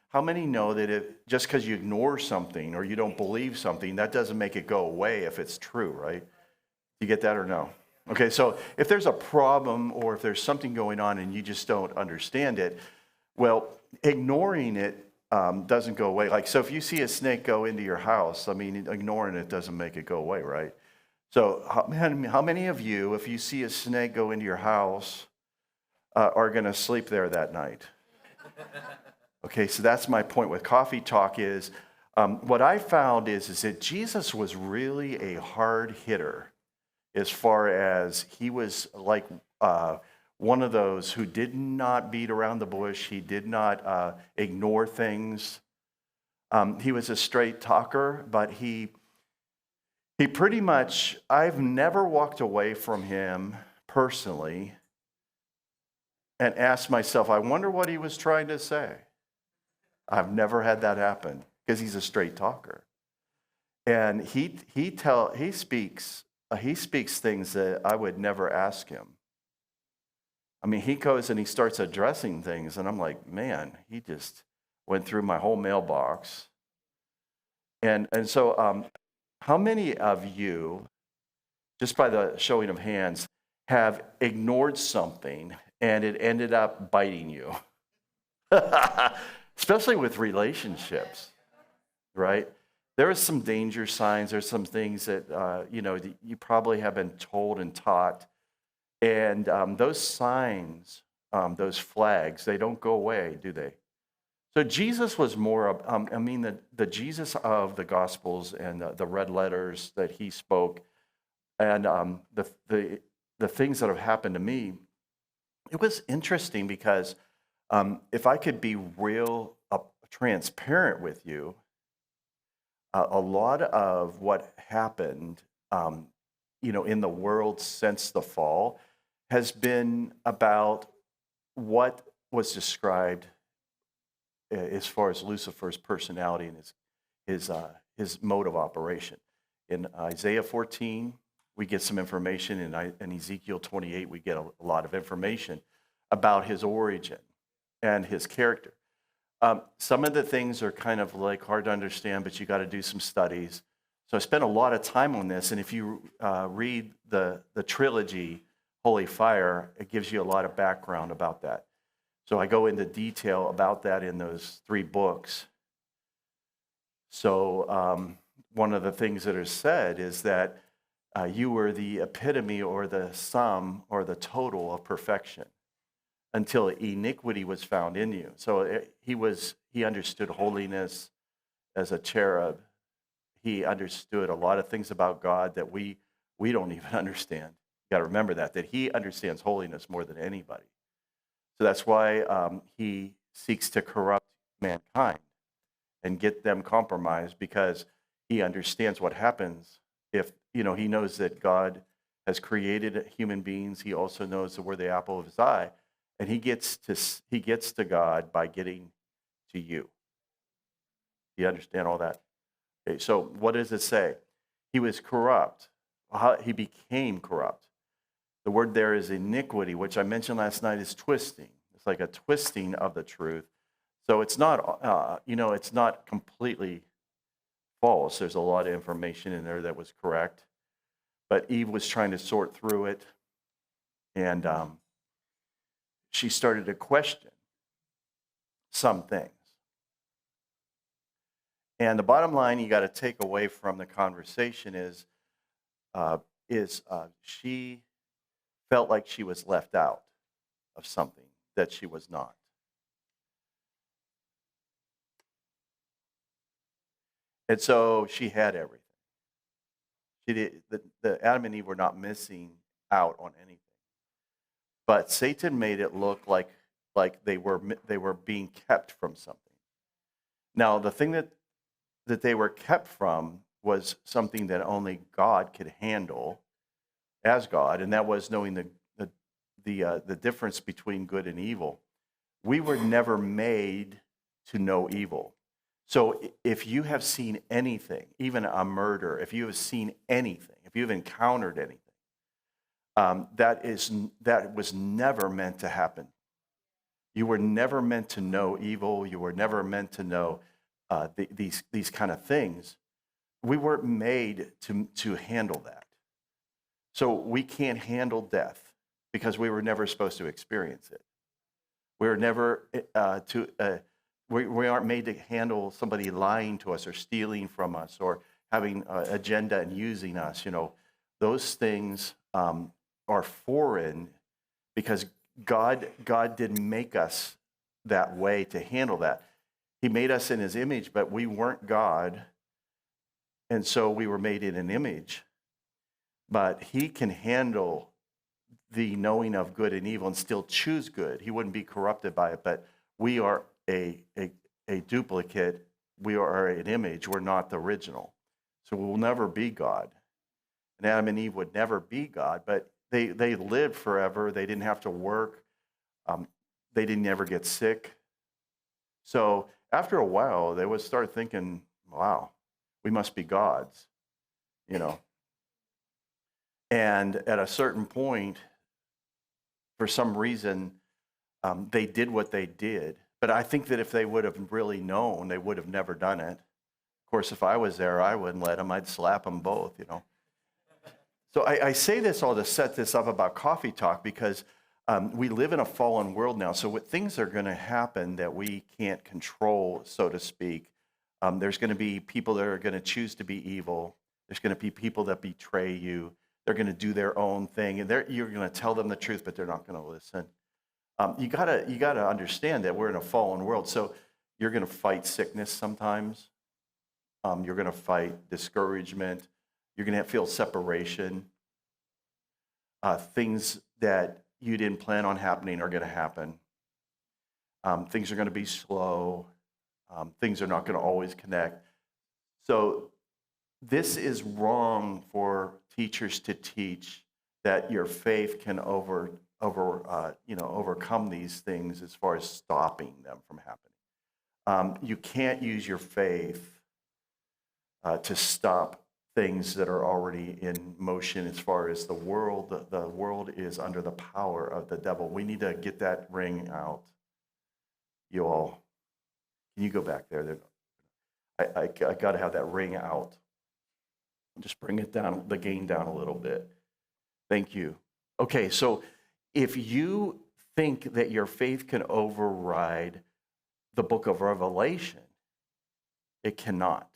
how many know that just because you ignore something or you don't believe something, that doesn't make it go away if it's true, right? You get that or no? Okay, so if there's a problem or if there's something going on and you just don't understand it, well, ignoring it doesn't go away. Like, so if you see a snake go into your house, I mean, ignoring it doesn't make it go away, right? So how many of you, if you see a snake go into your house, are going to sleep there that night? Okay, so that's my point with Coffee Talk is, what I found is that Jesus was really a hard hitter as far as he was like one of those who did not beat around the bush. He did not ignore things. He was a straight talker, but he pretty much, I've never walked away from him personally and asked myself, I wonder what he was trying to say. I've never had that happen because he's a straight talker. And he speaks things that I would never ask him. I mean, he goes and he starts addressing things, and I'm like, man, he just went through my whole mailbox. And so how many of you, just by the showing of hands, have ignored something and it ended up biting you? Especially with relationships, right? There are some danger signs. There's some things that, you probably have been told and taught. And those signs, those flags, they don't go away, do they? So Jesus was more of, the Jesus of the Gospels and the red letters that he spoke, and the things that have happened to me, it was interesting because if I could be real transparent with you, a lot of what happened, in the world since the fall has been about what was described as far as Lucifer's personality and his mode of operation. In Isaiah 14, we get some information. In Ezekiel 28, we get a lot of information about his origin and his character. Some of the things are kind of like hard to understand, but you got to do some studies. So I spent a lot of time on this, and if you read the trilogy, Holy Fire, it gives you a lot of background about that. So I go into detail about that in those 3 books. So one of the things that are said is that you were the epitome or the sum or the total of perfection until iniquity was found in you. So he understood holiness as a cherub. He understood a lot of things about God that we don't even understand. You got to remember that he understands holiness more than anybody. So that's why he seeks to corrupt mankind and get them compromised, because he understands what happens if, he knows that God has created human beings. He also knows that we're the apple of his eye, and he gets to God by getting to you. You understand all that? Okay, so what does it say? He was corrupt. He became corrupt. The word there is iniquity, which I mentioned last night is twisting. It's like a twisting of the truth. So it's not, it's not completely false. There's a lot of information in there that was correct. But Eve was trying to sort through it, and she started to question some things. And the bottom line you got to take away from the conversation is she felt like she was left out of something that she was not. And so she had everything. The Adam and Eve were not missing out on anything. But Satan made it look like they were being kept from something. Now, the thing that they were kept from was something that only God could handle as God, and that was knowing the difference between good and evil. We were never made to know evil. So if you have seen anything, even a murder, if you have seen anything, if you've encountered anything, that was never meant to happen. You were never meant to know evil. You were never meant to know these kind of things. We weren't made to handle that. So we can't handle death because we were never supposed to experience it. We were never we aren't made to handle somebody lying to us or stealing from us or having an agenda and using us. Those things are foreign because God didn't make us that way to handle that. He made us in his image, but we weren't God. And so we were made in an image. But he can handle the knowing of good and evil and still choose good. He wouldn't be corrupted by it, but we are a duplicate. We are an image. We're not the original. So we'll never be God. And Adam and Eve would never be God, but they lived forever. They didn't have to work. They didn't ever get sick. So after a while, they would start thinking, wow, we must be gods, And at a certain point, for some reason, they did what they did. But I think that if they would have really known, they would have never done it. Of course, if I was there, I wouldn't let them. I'd slap them both, So I say this all to set this up about Coffee Talk because we live in a fallen world now. So things are going to happen that we can't control, so to speak. There's going to be people that are going to choose to be evil. There's going to be people that betray you. They're going to do their own thing, and you're going to tell them the truth, but they're not going to listen. You gotta understand that we're in a fallen world. So you're going to fight sickness sometimes. You're going to fight discouragement. You're going to feel separation. Things that you didn't plan on happening are going to happen. Things are going to be slow. Things are not going to always connect. So this is wrong for teachers to teach that your faith can overcome these things as far as stopping them from happening. You can't use your faith to stop things that are already in motion as far as the world. The world is under the power of the devil. We need to get that ring out. You all, can you go back there? I got to have that ring out. Just bring it down, the gain down a little bit. Thank you. Okay, so if you think that your faith can override the book of Revelation, it cannot.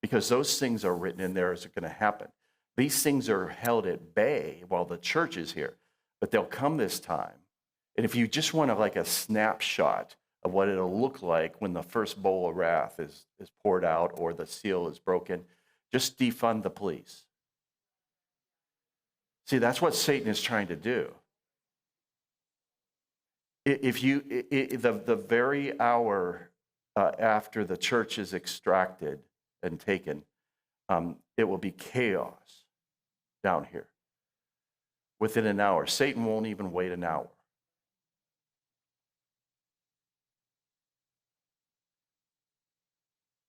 Because those things are written in there as going to happen. These things are held at bay while the church is here, but they'll come this time. And if you just want a snapshot of what it'll look like when the first bowl of wrath is poured out or the seal is broken, just defund the police. See, that's what Satan is trying to do. The very hour after the church is extracted and taken, it will be chaos down here. Within an hour. Satan won't even wait an hour.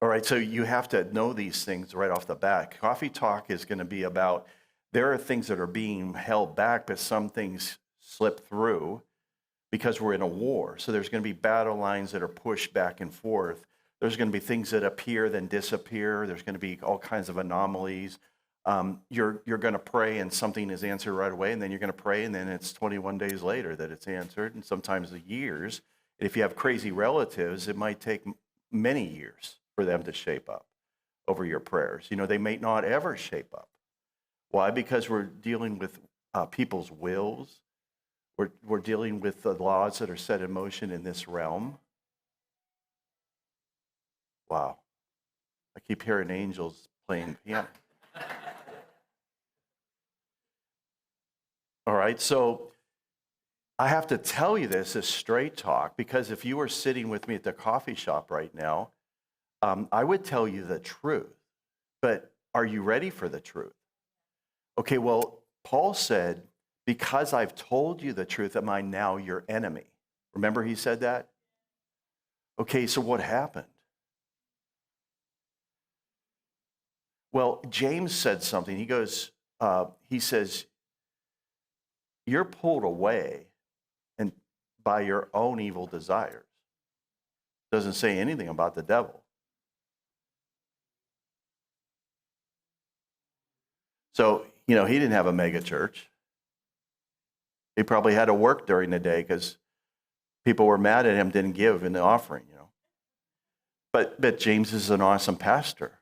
All right, so you have to know these things right off the bat. Coffee Talk is going to be about, there are things that are being held back, but some things slip through because we're in a war. So there's going to be battle lines that are pushed back and forth. There's going to be things that appear then disappear. There's going to be all kinds of anomalies. You're going to pray and something is answered right away, and then you're going to pray, and then it's 21 days later that it's answered, and sometimes years. And if you have crazy relatives, it might take many years for them to shape up over your prayers. They may not ever shape up. Why? Because we're dealing with people's wills. We're dealing with the laws that are set in motion in this realm. Wow. I keep hearing angels playing piano. All right, so I have to tell you this as straight talk, because if you were sitting with me at the coffee shop right now, I would tell you the truth. But are you ready for the truth? Okay, well, Paul said, because I've told you the truth, am I now your enemy? Remember he said that? Okay, so what happened? Well, James said something. He says, you're pulled away, and by your own evil desires. Doesn't say anything about the devil. So, he didn't have a mega church. He probably had to work during the day because people were mad at him, didn't give in the offering, But James is an awesome pastor.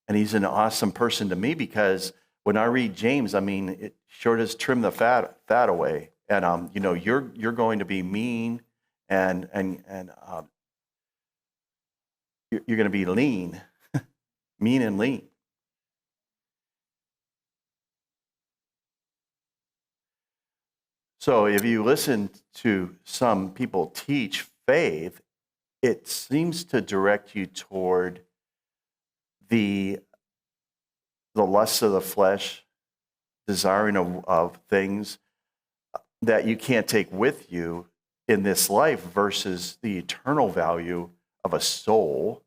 And he's an awesome person to me because when I read James, it sure does trim the fat away. And, you're going to be mean and you're going to be lean, mean and lean. So if you listen to some people teach faith, it seems to direct you toward the lusts of the flesh, desiring of things that you can't take with you in this life versus the eternal value of a soul.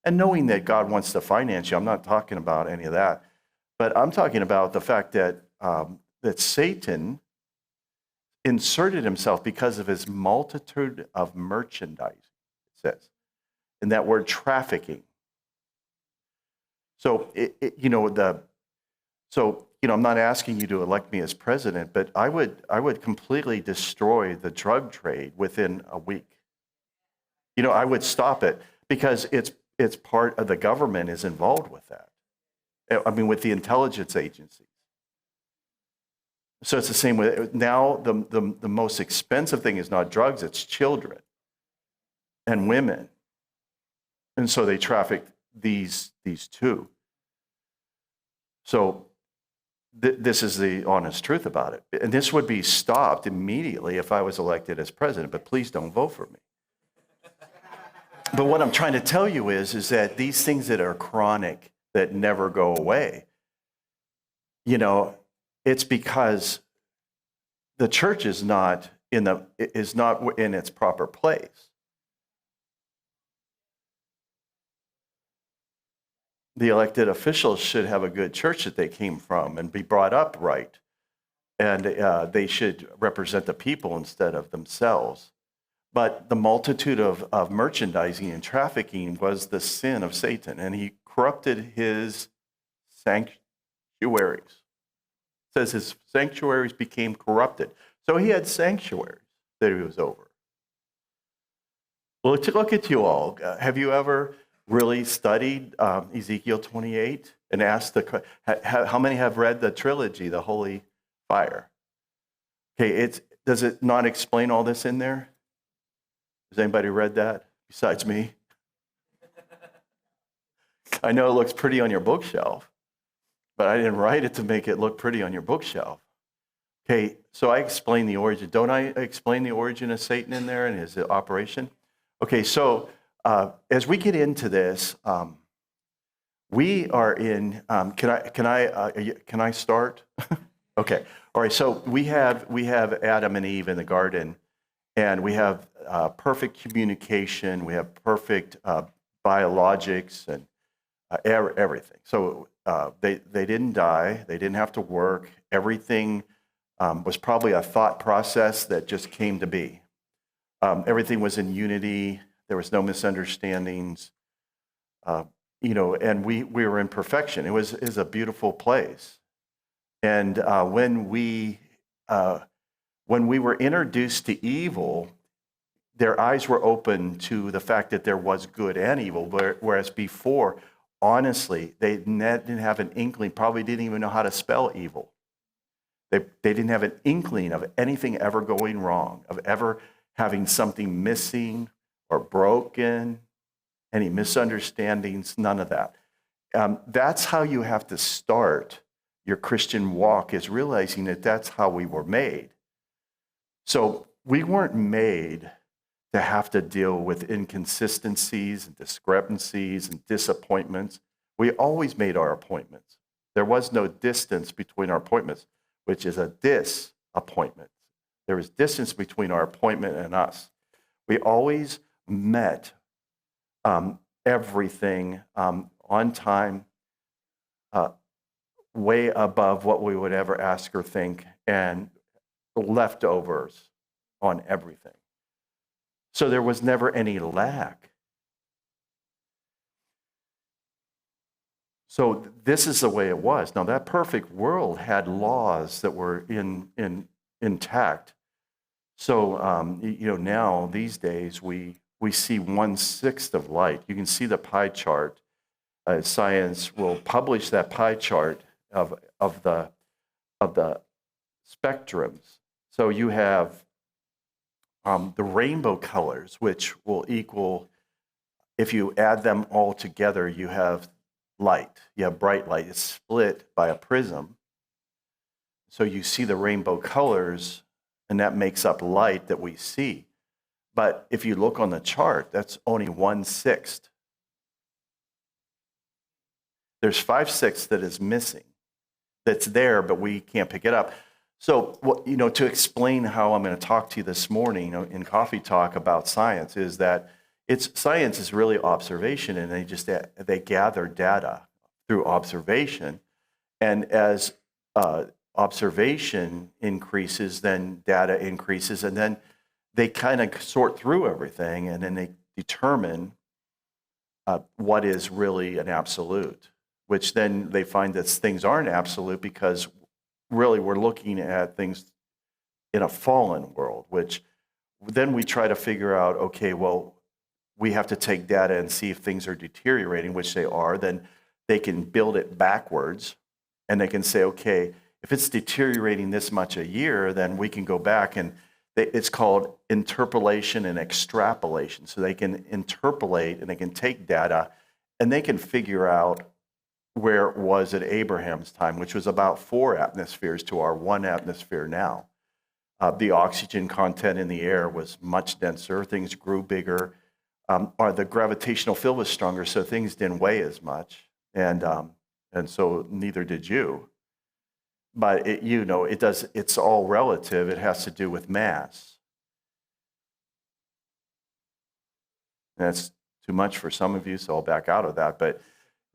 And knowing that God wants to finance you, I'm not talking about any of that, but I'm talking about the fact that that Satan inserted himself because of his multitude of merchandise, it says, and that word trafficking. So, I'm not asking you to elect me as president, but I would completely destroy the drug trade within a week. I would stop it because it's part of the government is involved with that. With the intelligence agencies. So it's the same way. Now the most expensive thing is not drugs, it's children and women. And so they traffic these two. So this is the honest truth about it. And this would be stopped immediately if I was elected as president, but please don't vote for me. But what I'm trying to tell you is that these things that are chronic, that never go away, it's because the church is not in its proper place. The elected officials should have a good church that they came from and be brought up right. And they should represent the people instead of themselves. But the multitude of merchandising and trafficking was the sin of Satan, and he corrupted his sanctuaries. It says his sanctuaries became corrupted. So he had sanctuaries that he was over. Well, to look at you all, have you ever really studied Ezekiel 28 and asked how many have read the trilogy, The Holy Fire? Okay, does it not explain all this in there? Has anybody read that besides me? I know it looks pretty on your bookshelf, but I didn't write it to make it look pretty on your bookshelf. Okay, so I explain the origin. Don't I explain the origin of Satan in there and his operation? Okay, so as we get into this, we are in. Can I start? Okay. All right. So we have Adam and Eve in the garden, and we have perfect communication. We have perfect biologics and everything. So they didn't die. They didn't have to work. Everything was probably a thought process that just came to be. Everything was in unity. There was no misunderstandings. And we were in perfection. It was a beautiful place. And when we were introduced to evil, their eyes were open to the fact that there was good and evil, whereas before, honestly, they didn't have an inkling, probably didn't even know how to spell evil. They didn't have an inkling of anything ever going wrong, of ever having something missing or broken, any misunderstandings, none of that. That's how you have to start your Christian walk, is realizing that that's how we were made. So we weren't made to have to deal with inconsistencies and discrepancies and disappointments. We always made our appointments. There was no distance between our appointments, which is a disappointment. There was distance between our appointment and us. We always met everything on time, way above what we would ever ask or think, and leftovers on everything. So there was never any lack. So this is the way it was. Now, that perfect world had laws that were intact. So, now these days we see 1/6 of light. You can see the pie chart. Science will publish that pie chart of the spectrums. So you have the rainbow colors, which will equal, if you add them all together, you have light. You have bright light. It's split by a prism. So you see the rainbow colors, and that makes up light that we see. But if you look on the chart, that's only 1/6. There's 5/6 that is missing. That's there, but we can't pick it up. So, to explain how I'm going to talk to you this morning in Coffee Talk about science is that science is really observation, and they gather data through observation, and as observation increases, then data increases, and then they kind of sort through everything, and then they determine what is really an absolute, which then they find that things aren't absolute because really we're looking at things in a fallen world, which then we try to figure out, okay, well, we have to take data and see if things are deteriorating, which they are. Then they can build it backwards, and they can say, okay, if it's deteriorating this much a year, then we can go back, and it's called interpolation and extrapolation. So they can interpolate, and they can take data, and they can figure out where it was at Abraham's time, which was about 4 atmospheres to our 1 atmosphere now. The oxygen content in the air was much denser. Things grew bigger. The gravitational field was stronger, so things didn't weigh as much, and so neither did you. But it does. It's all relative. It has to do with mass. And that's too much for some of you, so I'll back out of that. But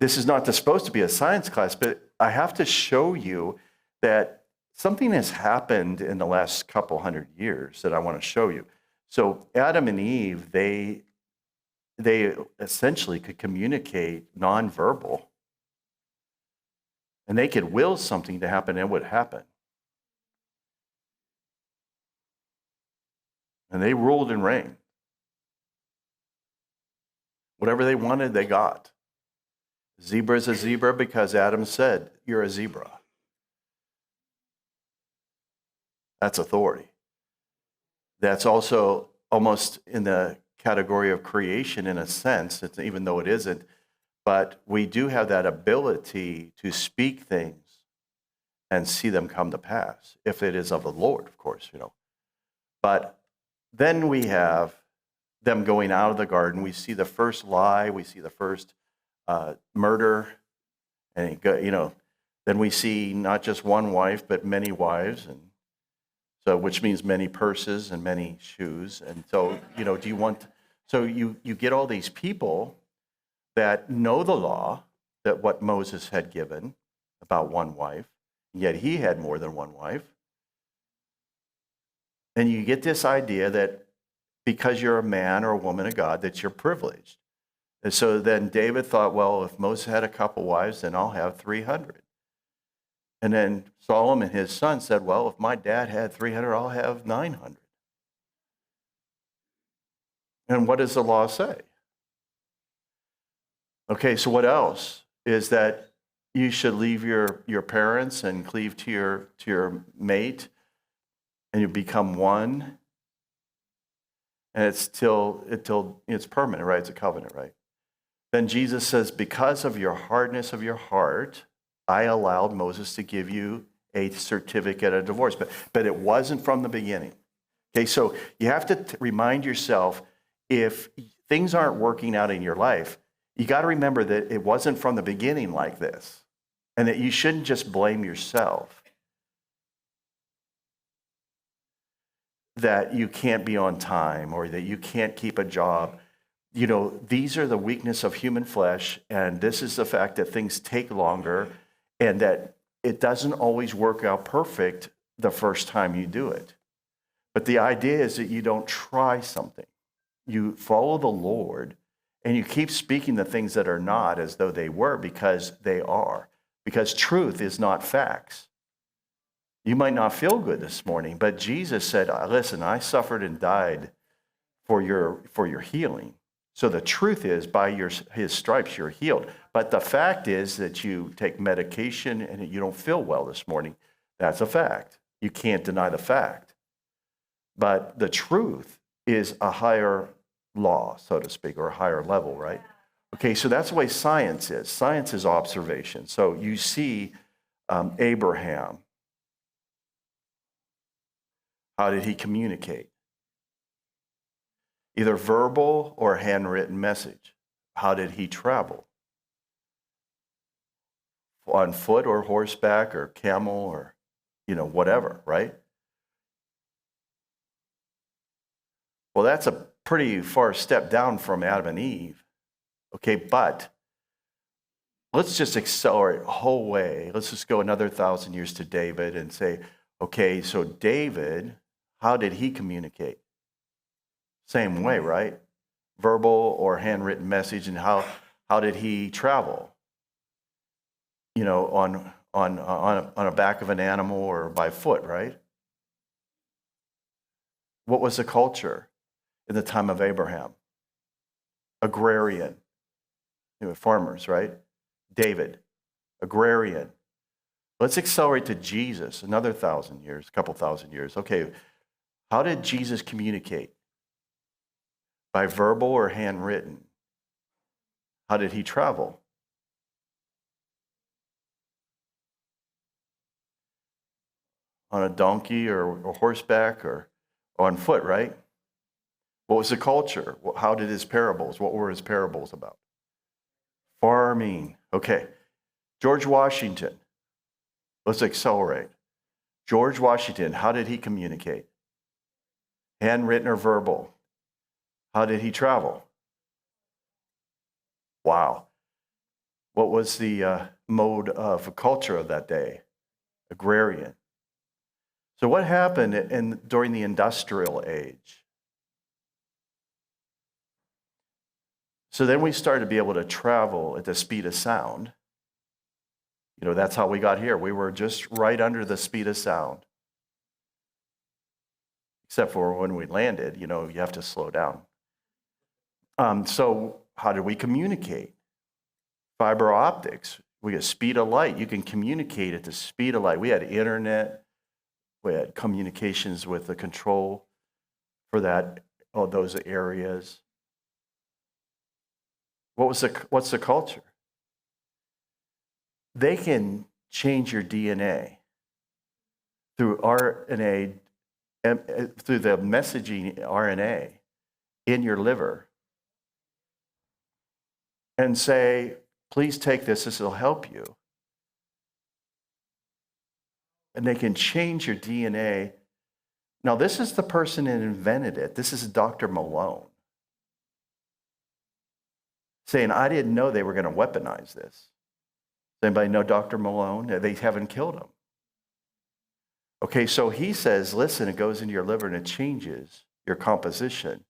this is not supposed to be a science class, but I have to show you that something has happened in the last couple hundred years that I want to show you. So Adam and Eve, they essentially could communicate nonverbal, and they could will something to happen, and it would happen. And they ruled and reigned. Whatever they wanted, they got. Zebra is a zebra because Adam said, you're a zebra. That's authority. That's also almost in the category of creation in a sense, even though it isn't. But we do have that ability to speak things and see them come to pass, if it is of the Lord, of course, But then we have them going out of the garden. We see the first lie. We see the first murder, and then we see not just one wife but many wives, and so which means many purses and many shoes. And so do you want? So you get all these people that know the law, that what Moses had given about one wife, yet he had more than one wife, and you get this idea that because you're a man or a woman of God, that you're privileged. And so then David thought, well, if Moses had a couple wives, then I'll have 300. And then Solomon, his son, said, well, if my dad had 300, I'll have 900. And what does the law say? Okay, so what else? Is that you should leave your parents and cleave to your mate, and you become one. And it's it's permanent, right? It's a covenant, right? Then Jesus says, because of your hardness of your heart, I allowed Moses to give you a certificate of divorce. But it wasn't from the beginning. Okay, so you have to remind yourself, if things aren't working out in your life, you got to remember that it wasn't from the beginning like this, and that you shouldn't just blame yourself that you can't be on time or that you can't keep a job. These are the weakness of human flesh, and this is the fact that things take longer and that it doesn't always work out perfect the first time you do it. But the idea is that you don't try something. You follow the Lord and you keep speaking the things that are not as though they were, because they are. Because truth is not facts. You might not feel good this morning, but Jesus said, listen, I suffered and died for your healing. So the truth is, by his stripes, you're healed. But the fact is that you take medication and you don't feel well this morning. That's a fact. You can't deny the fact. But the truth is a higher law, so to speak, or a higher level, right? Okay, so that's the way science is. Science is observation. So you see Abraham. How did he communicate? Either verbal or handwritten message. How did he travel? On foot or horseback or camel or, whatever, right? Well, that's a pretty far step down from Adam and Eve. Okay, but let's just accelerate a whole way. Let's just go another 1,000 years to David and say, okay, so David, how did he communicate? Same way, right? Verbal or handwritten message. And how did he travel? On a back of an animal or by foot, right? What was the culture in the time of Abraham? Agrarian. Farmers, right? David, agrarian. Let's accelerate to Jesus, another 1,000 years, a couple thousand years. Okay, how did Jesus communicate? By verbal or handwritten? How did he travel? On a donkey or horseback or on foot, right? What was the culture? How did his parables? What were his parables about? Farming. Okay. George Washington. Let's accelerate. George Washington, how did he communicate? Handwritten or verbal? How did he travel? Wow. What was the mode of culture of that day? Agrarian. So what happened during the industrial age? So then we started to be able to travel at the speed of sound. That's how we got here. We were just right under the speed of sound. Except for when we landed, you have to slow down. So how did we communicate? Fiber optics. We had speed of light. You can communicate at the speed of light. We had internet. We had communications with the control for those areas. What's the culture? They can change your DNA through RNA, through the messaging RNA in your liver, and say, please take this will help you. And they can change your DNA. Now, this is the person that invented it. This is Dr. Malone saying, I didn't know they were going to weaponize this. Does anybody know Dr. Malone? They haven't killed him. Okay, so he says, listen, it goes into your liver and it changes your composition.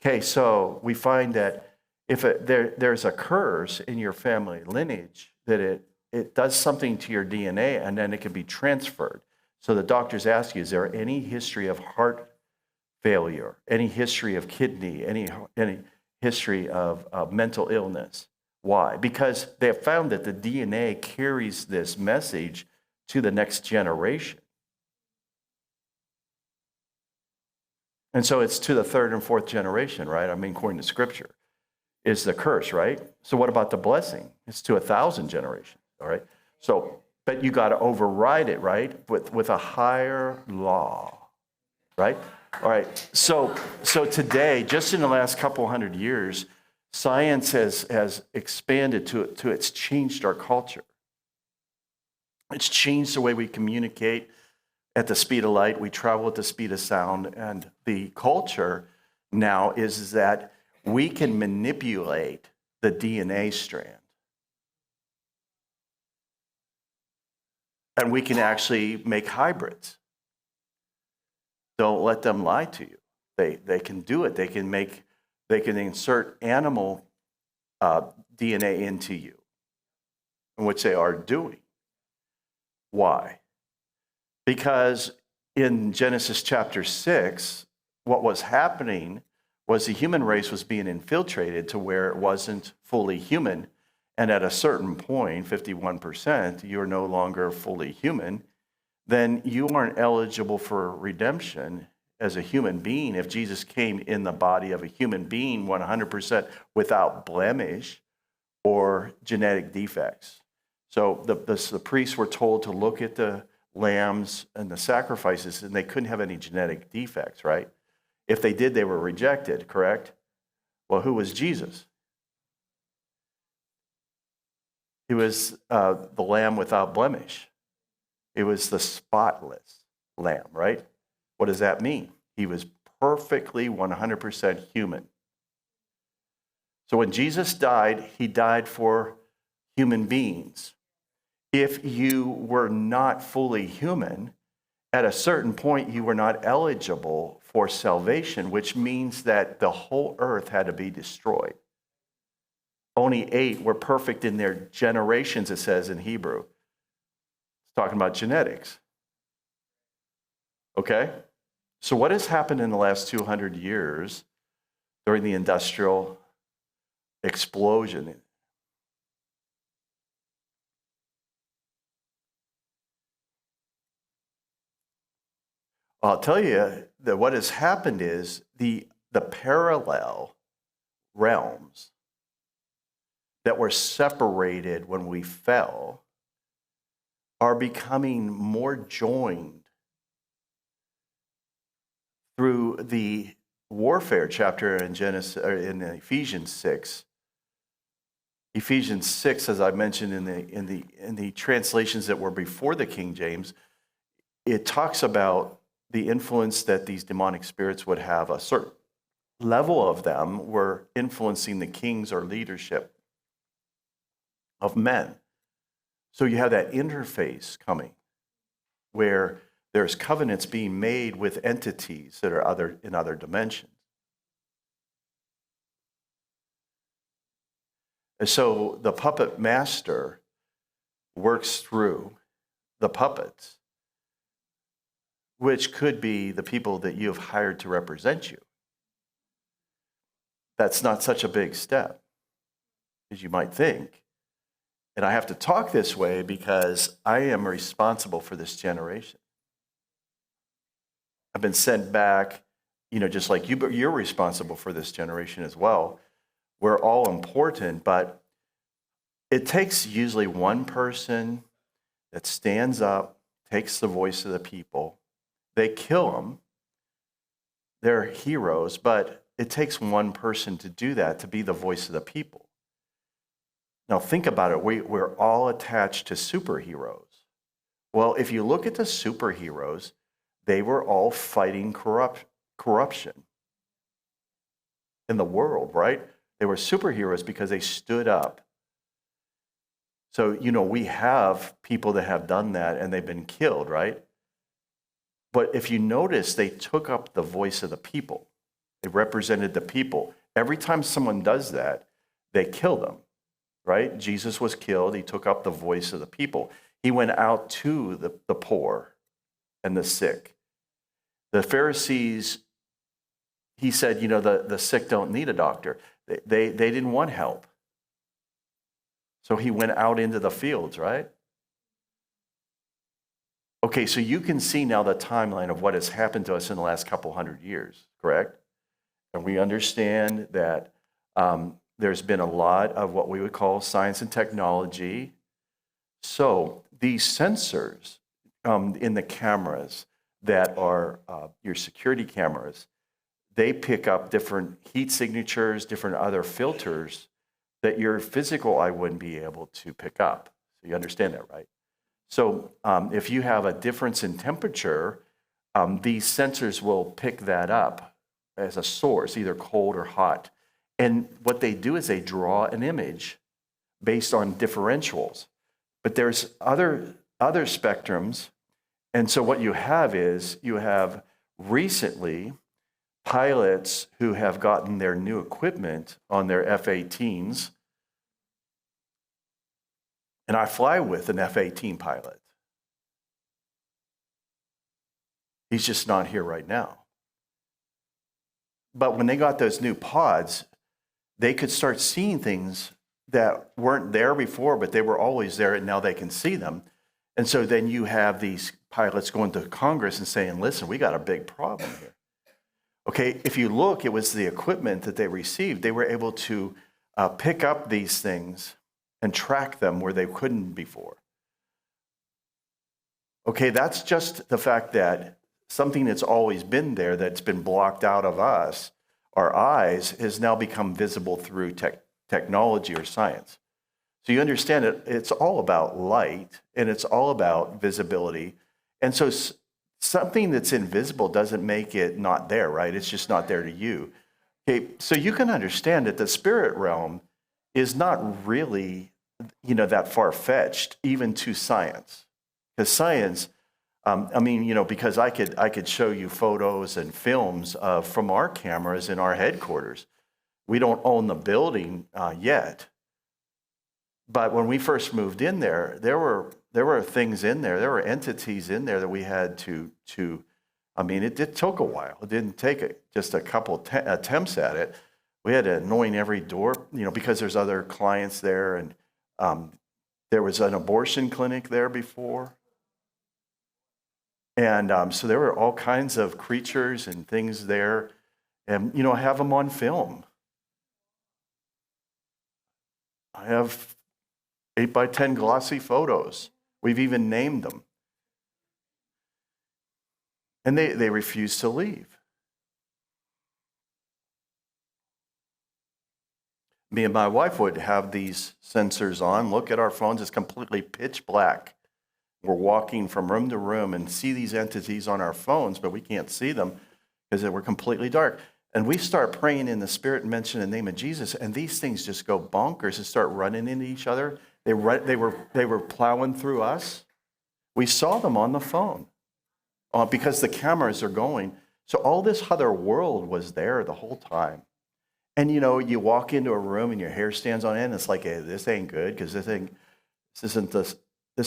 Okay, so we find that if there's a curse in your family lineage, that it does something to your DNA and then it can be transferred. So the doctors ask you, is there any history of heart failure, any history of kidney, any history of mental illness? Why? Because they have found that the DNA carries this message to the next generation. And so it's to the third and fourth generation, right? I mean, according to Scripture, is the curse, right? So what about the blessing? It's to 1,000 generations, all right? So, but you got to override it, right? With a higher law, right? All right. So today, just in the last couple hundred years, science has expanded to it's changed our culture. It's changed the way we communicate at the speed of light. We travel at the speed of sound. And the culture now is that we can manipulate the DNA strand. And we can actually make hybrids. Don't let them lie to you. They can do it. They can insert animal DNA into you, which they are doing. Why? Because in Genesis chapter 6, what was happening was the human race was being infiltrated to where it wasn't fully human. And at a certain point, 51%, you're no longer fully human, then you aren't eligible for redemption as a human being. If Jesus came in the body of a human being 100% without blemish or genetic defects. So the priests were told to look at the lambs and the sacrifices, and they couldn't have any genetic defects, right? If they did, they were rejected, correct? Well, who was Jesus? He was the lamb without blemish. It was the spotless lamb, right? What does that mean? He was perfectly 100% human. So when Jesus died, he died for human beings. If you were not fully human, at a certain point you were not eligible for salvation, which means that the whole earth had to be destroyed. Only 8 were perfect in their generations, it says in Hebrew. It's talking about genetics. Okay? So what has happened in the last 200 years during the industrial explosion? I'll tell you that what has happened is the parallel realms that were separated when we fell are becoming more joined through the warfare chapter in Genesis or in Ephesians 6. Ephesians 6, as I mentioned in the translations that were before the King James, it talks about the influence that these demonic spirits would have. A certain level of them were influencing the kings or leadership of men. So you have that interface coming where there's covenants being made with entities that are in other dimensions. And so the puppet master works through the puppets, which could be the people that you have hired to represent you. That's not such a big step as you might think. And I have to talk this way because I am responsible for this generation. I've been sent back, just like you, but you're responsible for this generation as well. We're all important, but it takes usually one person that stands up, takes the voice of the people. They kill them. They're heroes, but it takes one person to do that, to be the voice of the people. Now think about it. We're all attached to superheroes. Well, if you look at the superheroes, they were all fighting corruption in the world, right? They were superheroes because they stood up. So, we have people that have done that and they've been killed, right? But if you notice, they took up the voice of the people. They represented the people. Every time someone does that, they kill them, right? Jesus was killed. He took up the voice of the people. He went out to the poor and the sick. The Pharisees, he said, the sick don't need a doctor. They didn't want help. So he went out into the fields, right? Okay, so you can see now the timeline of what has happened to us in the last couple hundred years, correct? And we understand that there's been a lot of what we would call science and technology. So these sensors in the cameras that are your security cameras, they pick up different heat signatures, different other filters that your physical eye wouldn't be able to pick up. So you understand that, right? So if you have a difference in temperature, these sensors will pick that up as a source, either cold or hot. And what they do is they draw an image based on differentials. But there's other other spectrums. And so what you have is you have recently pilots who have gotten their new equipment on their F-18s. And I fly with an F-18 pilot. He's just not here right now. But when they got those new pods, they could start seeing things that weren't there before, but they were always there, and now they can see them. And so then you have these pilots going to Congress and saying, listen, we got a big problem here. Okay, if you look, it was the equipment that they received. They were able to pick up these things and track them where they couldn't before. Okay, that's just the fact that something that's always been there, that's been blocked out of us, our eyes, has now become visible through technology or science. So you understand it's all about light, and it's all about visibility. And so something that's invisible doesn't make it not there, right? It's just not there to you. Okay, so you can understand that the spirit realm is not really, that far-fetched, even to science. Because science, because I could show you photos and films from our cameras in our headquarters. We don't own the building yet. But when we first moved in there were things in there. There were entities in there that we had to. It took a while. It didn't take just a couple attempts at it. We had to anoint every door, because there's other clients there, and there was an abortion clinic there before, and so there were all kinds of creatures and things there, and I have them on film. I have 8x10 glossy photos. We've even named them. And they refuse to leave. Me and my wife would have these sensors on, look at our phones, it's completely pitch black. We're walking from room to room and see these entities on our phones, but we can't see them because we're completely dark. And we start praying in the Spirit and mention the name of Jesus, and these things just go bonkers and start running into each other. They were plowing through us. We saw them on the phone because the cameras are going. So all this other world was there the whole time. And you walk into a room and your hair stands on end. And it's like, hey, this ain't good because this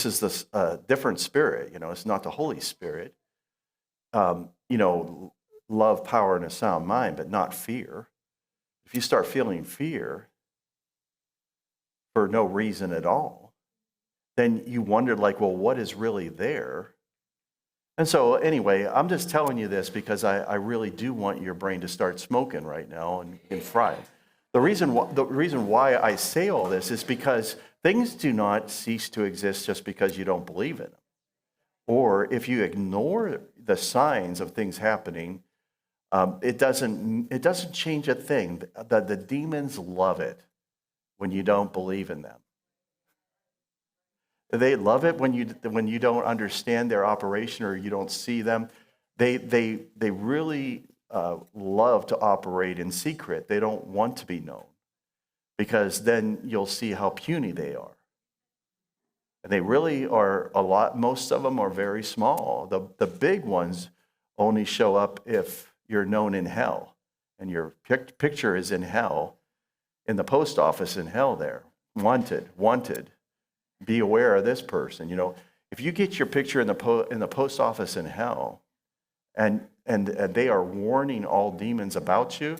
is this different spirit. It's not the Holy Spirit. Love, power, and a sound mind, but not fear. If you start feeling fear for no reason at all, then you wonder, well, what is really there? And so anyway, I'm just telling you this because I really do want your brain to start smoking right now and frying. The reason why I say all this is because things do not cease to exist just because you don't believe in them. Or if you ignore the signs of things happening, it doesn't change a thing. The demons love it when you don't believe in them. They love it when you don't understand their operation or you don't see them. They really love to operate in secret. They don't want to be known because then you'll see how puny they are. And they really are most of them are very small. The big ones only show up if you're known in hell and your picture is in hell, in the post office in hell there. Wanted. Be aware of this person. If you get your picture in the post office in hell, and they are warning all demons about you,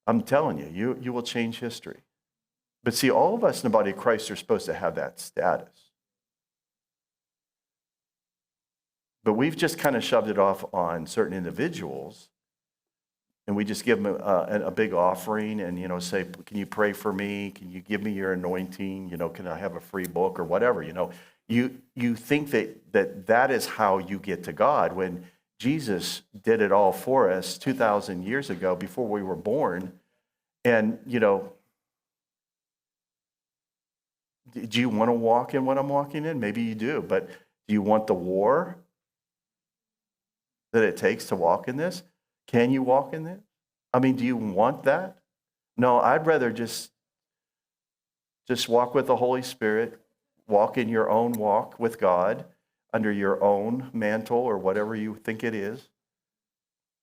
I'm telling you, you will change history. But see, all of us in the body of Christ are supposed to have that status. But we've just kind of shoved it off on certain individuals, and we just give them a big offering and, say, can you pray for me? Can you give me your anointing? Can I have a free book or whatever? You think that is how you get to God when Jesus did it all for us 2,000 years ago before we were born. And, do you want to walk in what I'm walking in? Maybe you do, but do you want the war that it takes to walk in this? Can you walk in this? Do you want that? No, I'd rather just walk with the Holy Spirit, walk in your own walk with God, under your own mantle or whatever you think it is.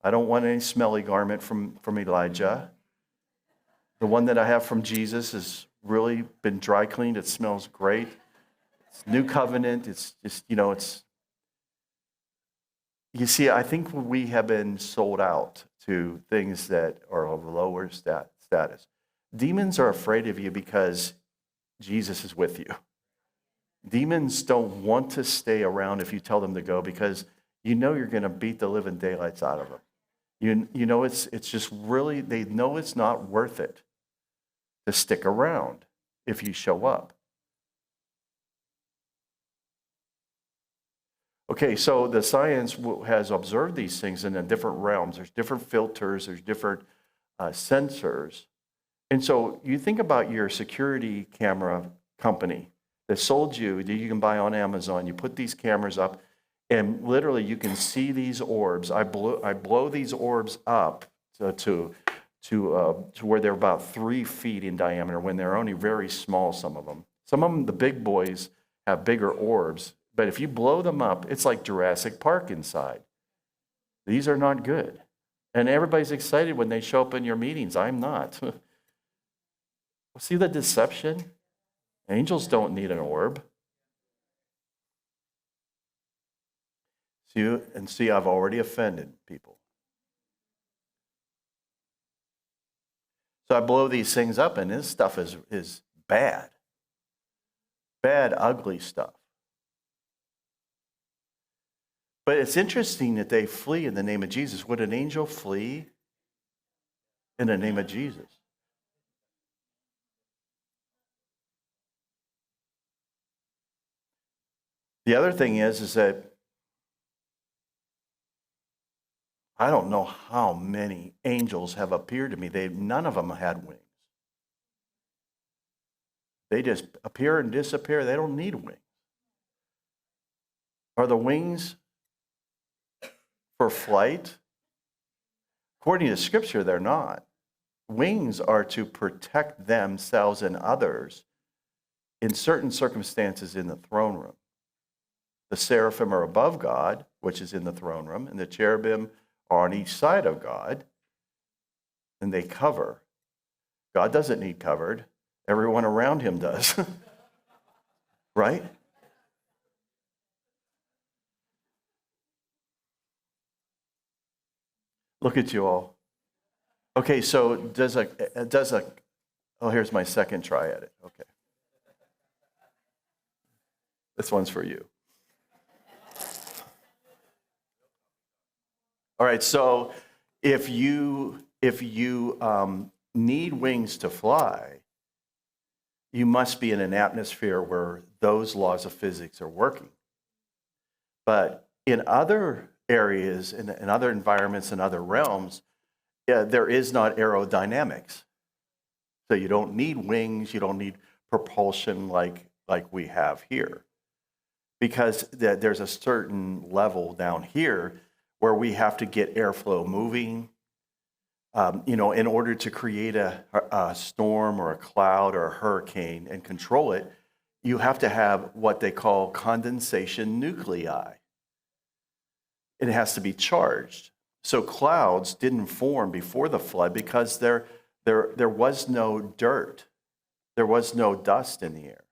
I don't want any smelly garment from Elijah. The one that I have from Jesus has really been dry cleaned. It smells great. It's new covenant. It's just, you see, I think we have been sold out to things that are of lower status. Demons are afraid of you because Jesus is with you. Demons don't want to stay around if you tell them to go because you know you're going to beat the living daylights out of them. You know it's just really, they know it's not worth it to stick around if you show up. Okay, so the science has observed these things in different realms. There's different filters, there's different sensors. And so you think about your security camera company that sold you, that you can buy on Amazon. You put these cameras up, and literally you can see these orbs. I blow these orbs up to where they're about 3 feet in diameter when they're only very small, some of them. Some of them, the big boys, have bigger orbs. But if you blow them up, it's like Jurassic Park inside. These are not good. And everybody's excited when they show up in your meetings. I'm not. See the deception? Angels don't need an orb. See, I've already offended people. So I blow these things up, and this stuff is bad. Bad, ugly stuff. But it's interesting that they flee in the name of Jesus. Would an angel flee in the name of Jesus? The other thing is that I don't know how many angels have appeared to me. None of them had wings. They just appear and disappear. They don't need wings. Are the wings for flight? According to Scripture, they're not. Wings are to protect themselves and others in certain circumstances in the throne room. The seraphim are above God, which is in the throne room, and the cherubim are on each side of God, and they cover. God doesn't need covered. Everyone around him does. Right? Look at you all. Okay, so oh, here's my second try at it. Okay. This one's for you. All right, so if you need wings to fly, you must be in an atmosphere where those laws of physics are working. But in other areas, in other environments, in other realms, there is not aerodynamics. So you don't need wings, you don't need propulsion like we have here. Because there's a certain level down here where we have to get airflow moving, in order to create a storm or a cloud or a hurricane and control it, you have to have what they call condensation nuclei. It has to be charged. So clouds didn't form before the flood because there was no dirt. There was no dust in the air.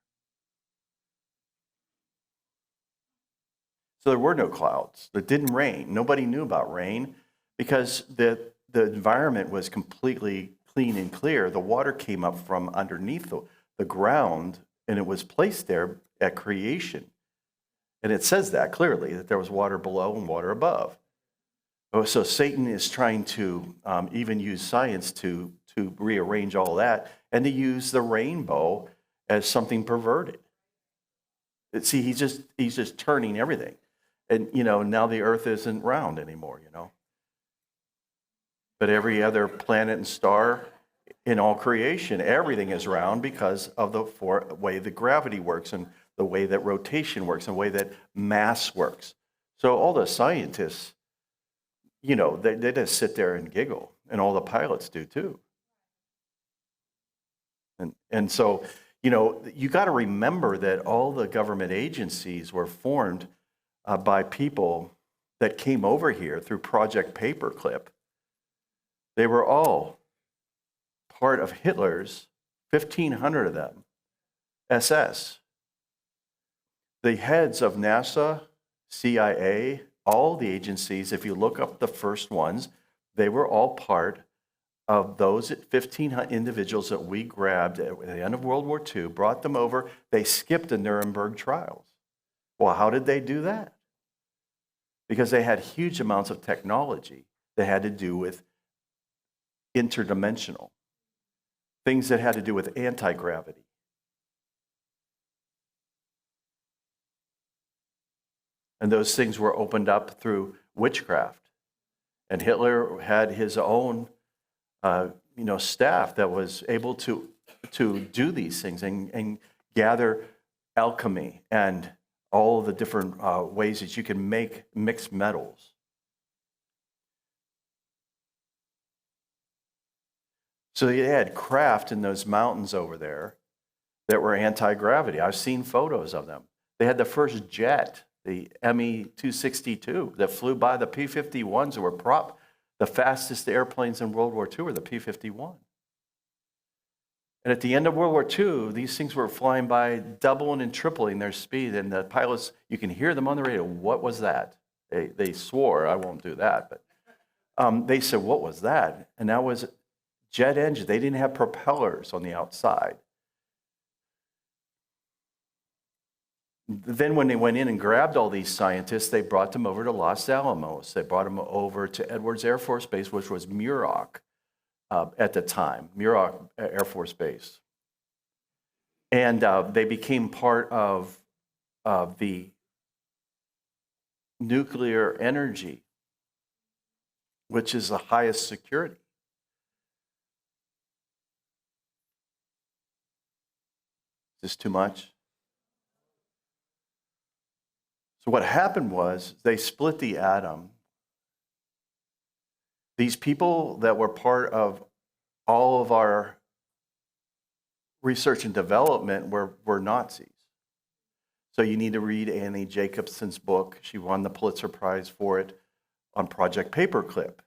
So there were no clouds. It didn't rain. Nobody knew about rain because the environment was completely clean and clear. The water came up from underneath the ground, and it was placed there at creation. And it says that clearly, that there was water below and water above. Oh, so Satan is trying to even use science to rearrange all that and to use the rainbow as something perverted. See, he's just turning everything. And, now the earth isn't round anymore, But every other planet and star in all creation, everything is round because of the way the gravity works and the way that rotation works and the way that mass works. So all the scientists, they just sit there and giggle, and all the pilots do too. And so, you got to remember that all the government agencies were formed by people that came over here through Project Paperclip. They were all part of Hitler's, 1,500 of them, SS. The heads of NASA, CIA, all the agencies, if you look up the first ones, they were all part of those 1,500 individuals that we grabbed at the end of World War II, brought them over. They skipped the Nuremberg trials. Well, how did they do that? Because they had huge amounts of technology that had to do with interdimensional, things that had to do with anti-gravity. And those things were opened up through witchcraft. And Hitler had his own staff that was able to do these things and gather alchemy and all the different ways that you can make mixed metals. So they had craft in those mountains over there that were anti-gravity. I've seen photos of them. They had the first jet, the Me-262, that flew by the P-51s that were the fastest airplanes in World War II were the P-51. And at the end of World War II, these things were flying by, doubling and tripling their speed, and the pilots, you can hear them on the radio. What was that? They swore, I won't do that, but they said, what was that? And that was jet engine. They didn't have propellers on the outside. Then when they went in and grabbed all these scientists, they brought them over to Los Alamos. They brought them over to Edwards Air Force Base, which was Muroc at the time, Muroc Air Force Base. And they became part of the nuclear energy, which is the highest security. Is this too much? So what happened was they split the atom. These people that were part of all of our research and development were Nazis. So you need to read Annie Jacobson's book. She won the Pulitzer Prize for it on Project Paperclip,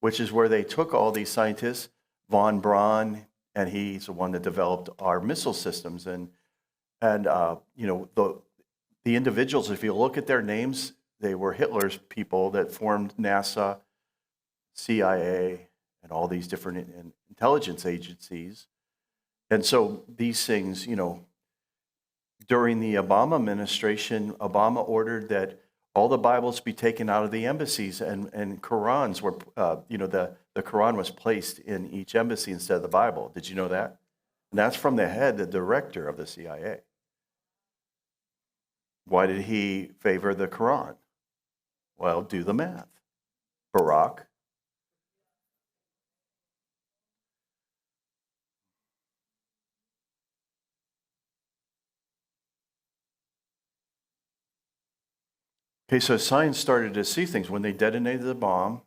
which is where they took all these scientists, von Braun, and he's the one that developed our missile systems. And the individuals, if you look at their names, they were Hitler's people that formed NASA, CIA, and all these different intelligence agencies. And so these things, during the Obama administration, Obama ordered that all the Bibles be taken out of the embassies and Qurans were, the Quran was placed in each embassy instead of the Bible. Did you know that? And that's from the director of the CIA. Why did he favor the Quran? Well, do the math. Barack. Okay, so science started to see things. When they detonated the bomb,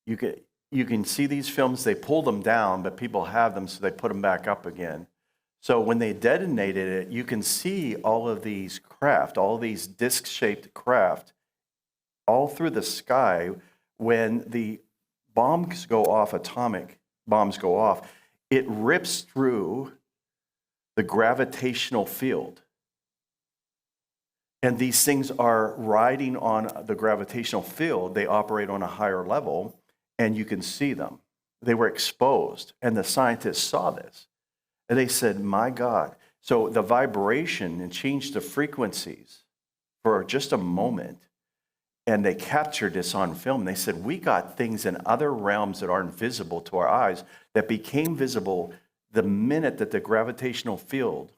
you can see these films, they pull them down, but people have them, so they put them back up again. So when they detonated it, you can see all of these craft, all these disc-shaped craft, all through the sky. When the bombs go off, atomic bombs go off, it rips through the gravitational field. And these things are riding on the gravitational field. They operate on a higher level, and you can see them. They were exposed, and the scientists saw this. And they said, my God. So the vibration and changed the frequencies for just a moment, and they captured this on film. They said, we got things in other realms that aren't visible to our eyes that became visible the minute that the gravitational field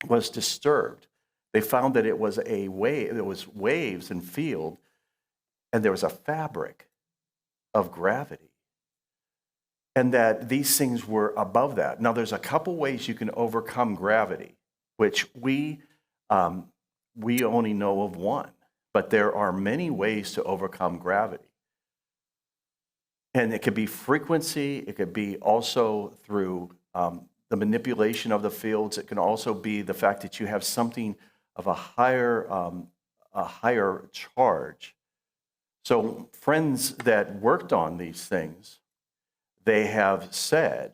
was disturbed. They found that it was a wave, there was waves and field, and there was a fabric of gravity. And that these things were above that. Now, there's a couple ways you can overcome gravity, which we only know of one, but there are many ways to overcome gravity. And it could be frequency. It could be also through the manipulation of the fields. It can also be the fact that you have something of a higher a higher charge. So friends that worked on these things, they have said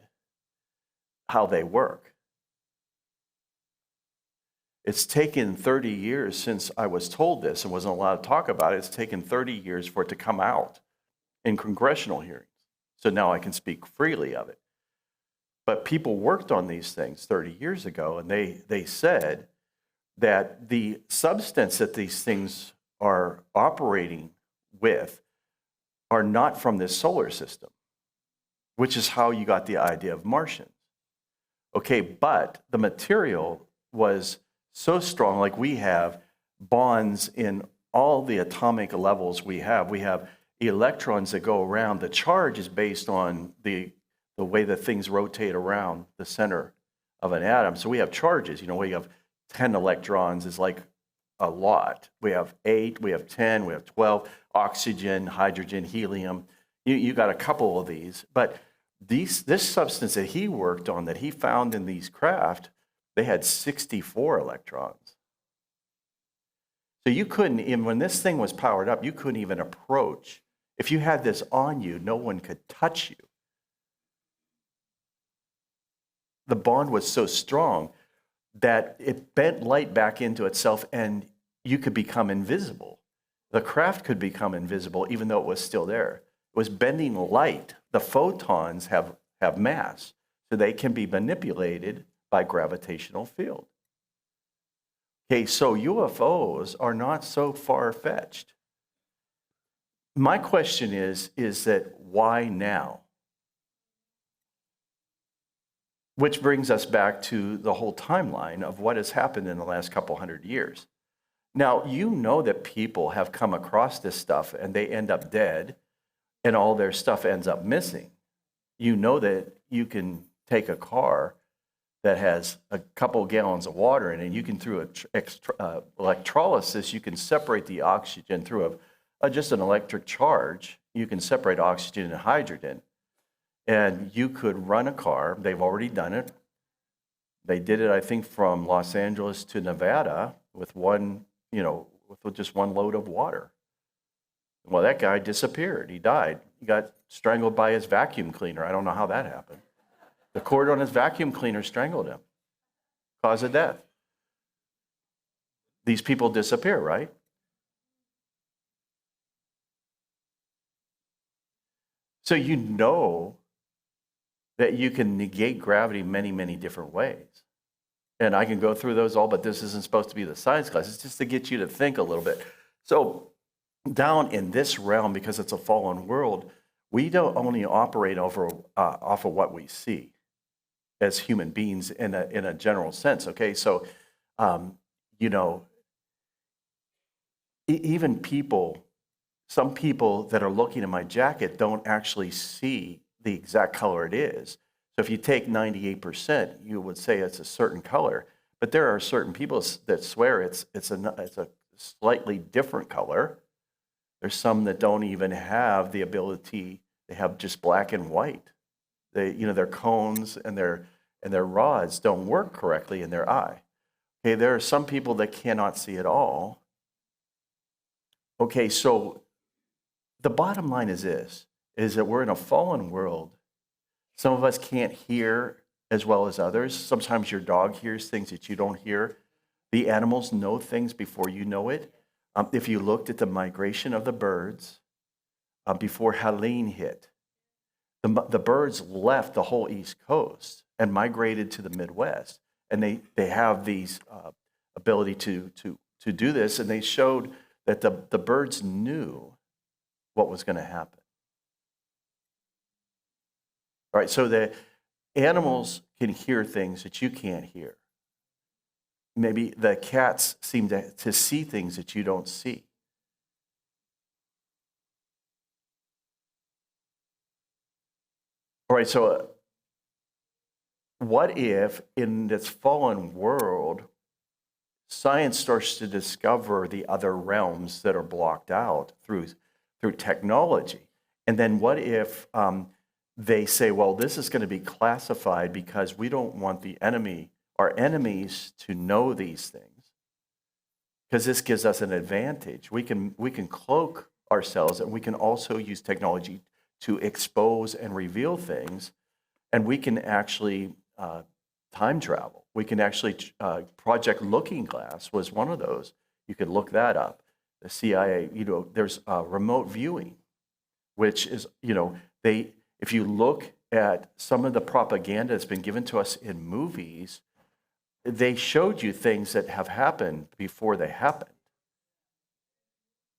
how they work. It's taken 30 years since I was told this and wasn't allowed to talk about it. It's taken 30 years for it to come out in congressional hearings. So now I can speak freely of it. But people worked on these things 30 years ago, and they said that the substance that these things are operating with are not from this solar system, which is how you got the idea of Martians. Okay, but the material was so strong, like we have bonds in all the atomic levels we have. We have electrons that go around. The charge is based on the way that things rotate around the center of an atom. So we have charges. We have 10 electrons is like a lot. We have 8, we have 10, we have 12, oxygen, hydrogen, helium. You got a couple of these. But this substance that he worked on, that he found in these craft, they had 64 electrons. So you couldn't, even when this thing was powered up, you couldn't even approach. If you had this on you, no one could touch you. The bond was so strong that it bent light back into itself and you could become invisible. The craft could become invisible even though it was still there. It was bending light. The photons have mass, so they can be manipulated by gravitational field. Okay, so UFOs are not so far-fetched. My question is that why now? Which brings us back to the whole timeline of what has happened in the last couple hundred years. Now, you know that people have come across this stuff and they end up dead and all their stuff ends up missing. You know that you can take a car that has a couple gallons of water in it, and you can, through electrolysis, you can separate the oxygen through just an electric charge. You can separate oxygen and hydrogen. And you could run a car. They've already done it. They did it, I think, from Los Angeles to Nevada with with just one load of water. Well, that guy disappeared. He died. He got strangled by his vacuum cleaner. I don't know how that happened. The cord on his vacuum cleaner strangled him. Cause of death. These people disappear, right? So you know that you can negate gravity many, many different ways. And I can go through those all, but this isn't supposed to be the science class. It's just to get you to think a little bit. So down in this realm, because it's a fallen world, we don't only operate off of what we see as human beings in a general sense. Okay, so even people, some people that are looking at my jacket don't actually see the exact color it is. So if you take 98%, you would say it's a certain color. But there are certain people that swear it's a slightly different color. There's some that don't even have the ability. They have just black and white. Their cones and their rods don't work correctly in their eye. Okay, there are some people that cannot see at all. Okay, so the bottom line is this, is that we're in a fallen world. Some of us can't hear as well as others. Sometimes your dog hears things that you don't hear. The animals know things before you know it. If you looked at the migration of the birds before Helene hit, the birds left the whole East Coast and migrated to the Midwest. And they have these ability to do this, and they showed that the birds knew what was going to happen. All right, so the animals can hear things that you can't hear. Maybe the cats seem to see things that you don't see. All right, so what if in this fallen world, science starts to discover the other realms that are blocked out through technology? And then what if they say, well, this is going to be classified because we don't want our enemies to know these things. because this gives us an advantage. We can cloak ourselves, and we can also use technology to expose and reveal things, and we can actually time travel. We can actually, Project Looking Glass was one of those. You could look that up. The CIA, there's remote viewing, which is, if you look at some of the propaganda that's been given to us in movies, they showed you things that have happened before they happened.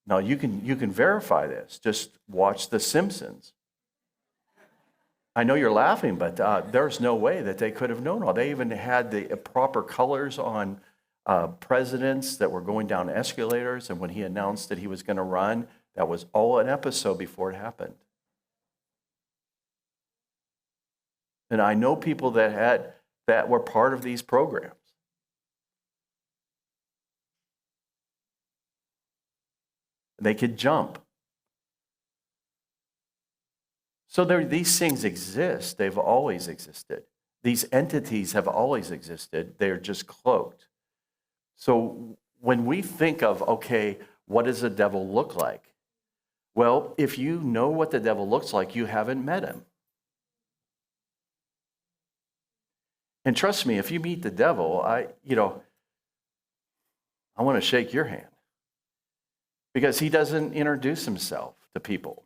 Now you can verify this. Just watch The Simpsons. I know you're laughing, but there's no way that they could have known all. They even had the proper colors on presidents that were going down escalators, and when he announced that he was going to run, that was all an episode before it happened. And I know people that were part of these programs. They could jump. So these things exist. They've always existed. These entities have always existed. They're just cloaked. So when we think of, okay, what does the devil look like? Well, if you know what the devil looks like, you haven't met him. And trust me, if you meet the devil, I want to shake your hand. Because he doesn't introduce himself to people.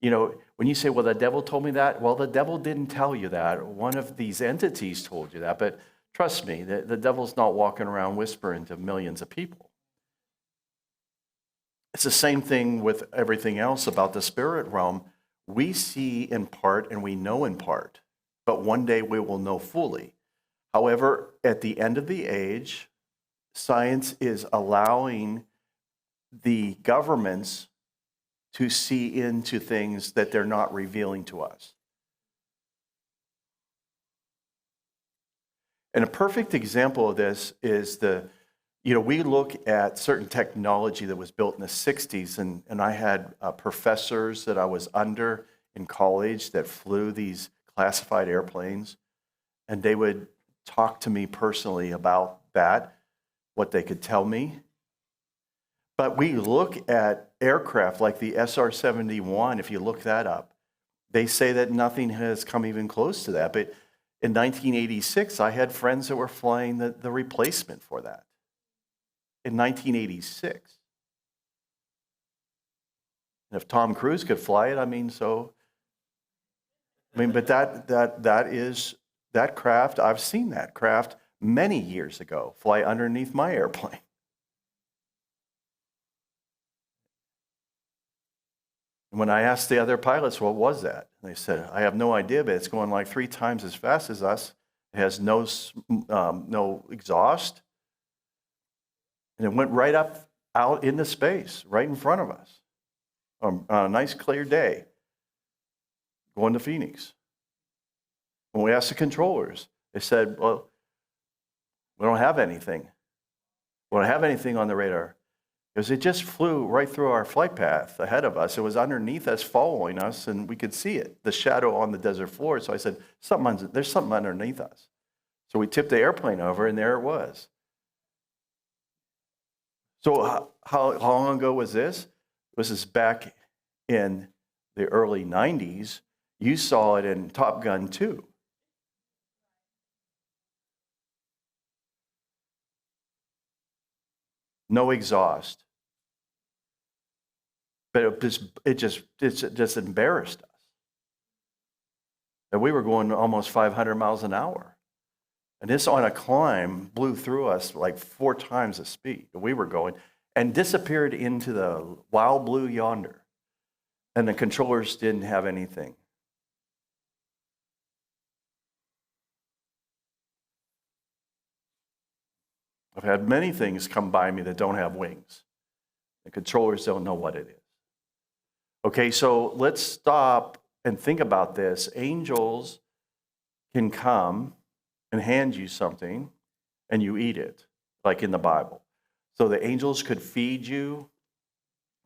When you say, well, the devil told me that, well, the devil didn't tell you that. One of these entities told you that. But trust me, the devil's not walking around whispering to millions of people. It's the same thing with everything else about the spirit realm. We see in part and we know in part, but one day we will know fully. However, at the end of the age, science is allowing the governments to see into things that they're not revealing to us. And a perfect example of this is we look at certain technology that was built in the 60s, and I had professors that I was under in college that flew these classified airplanes, and they would talk to me personally about that, what they could tell me. But we look at aircraft like the SR-71, if you look that up, they say that nothing has come even close to that. But in 1986, I had friends that were flying the replacement for that. In 1986. And if Tom Cruise could fly it, but that craft, I've seen that craft many years ago fly underneath my airplane. When I asked the other pilots, what was that? They said, I have no idea, but it's going like 3 times as fast as us. It has no exhaust. And it went right up out into space, right in front of us, on a nice clear day, going to Phoenix. When we asked the controllers, they said, well, we don't have anything. We don't have anything on the radar. Because it just flew right through our flight path ahead of us. It was underneath us, following us, and we could see it, the shadow on the desert floor. So I said, there's something underneath us. So we tipped the airplane over, and there it was. So how long ago was this? This is back in the early 90s. You saw it in Top Gun 2. No exhaust. But it just embarrassed us. And we were going almost 500 miles an hour. And this on a climb blew through us like 4 times the speed that we were going and disappeared into the wild blue yonder. And the controllers didn't have anything. I've had many things come by me that don't have wings. The controllers don't know what it is. Okay, so let's stop and think about this. Angels can come and hand you something, and you eat it, like in the Bible. So the angels could feed you,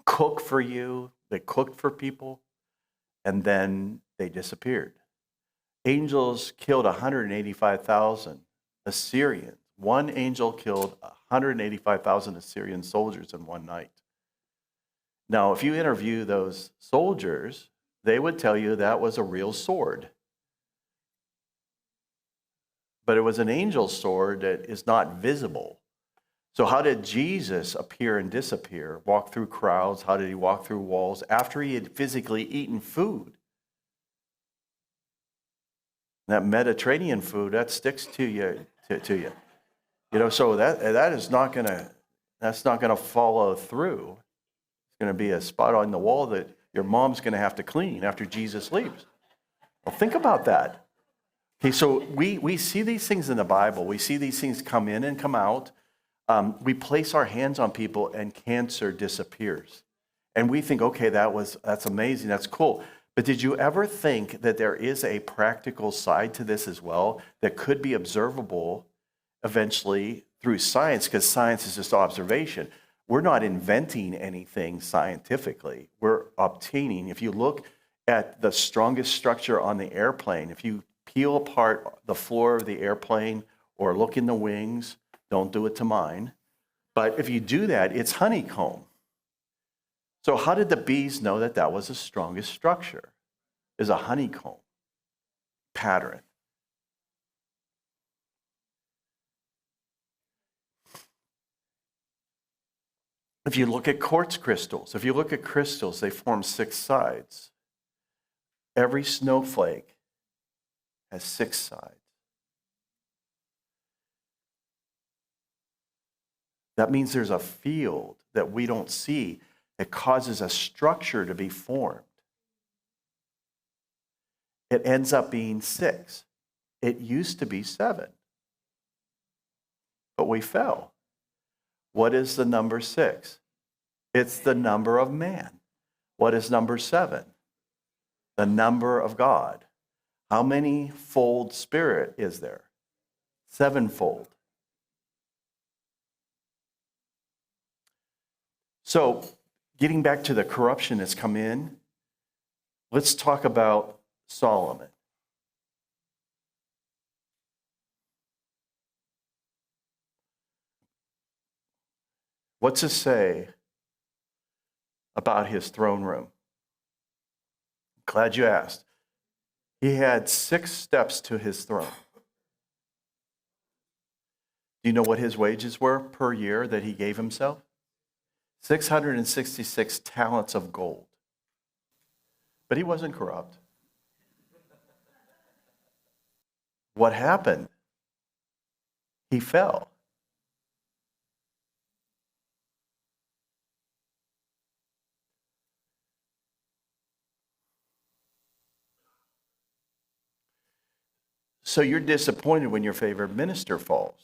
cook for you. They cooked for people, and then they disappeared. Angels killed 185,000 Assyrians. One angel killed 185,000 Assyrian soldiers in one night. Now, if you interview those soldiers, they would tell you that was a real sword. But it was an angel's sword that is not visible. So how did Jesus appear and disappear, walk through crowds? How did he walk through walls after he had physically eaten food? That Mediterranean food, that sticks to you. So that is not gonna, that's not gonna follow through. It's gonna be a spot on the wall that your mom's gonna have to clean after Jesus leaves. Well, think about that. Okay, so we see these things in the Bible. We see these things come in and come out. We place our hands on people and cancer disappears. And we think, okay, that's amazing, that's cool. But did you ever think that there is a practical side to this as well that could be observable eventually through science? Because science is just observation. We're not inventing anything scientifically. We're obtaining. If you look at the strongest structure on the airplane, if you peel apart the floor of the airplane or look in the wings, don't do it to mine. But if you do that, it's honeycomb. So how did the bees know that that was the strongest structure? Is a honeycomb pattern. If you look at quartz crystals, they form 6 sides. Every snowflake has 6 sides. That means there's a field that we don't see that causes a structure to be formed. It ends up being 6. It used to be 7. But we fell. What is the number 6? It's the number of man. What is number 7? The number of God. How many fold spirit is there? 7-fold. So, getting back to the corruption that's come in, let's talk about Solomon. What's it say about his throne room? Glad you asked. He had 6 steps to his throne. Do you know what his wages were per year that he gave himself? 666 talents of gold. But he wasn't corrupt. What happened? He fell. So you're disappointed when your favorite minister falls.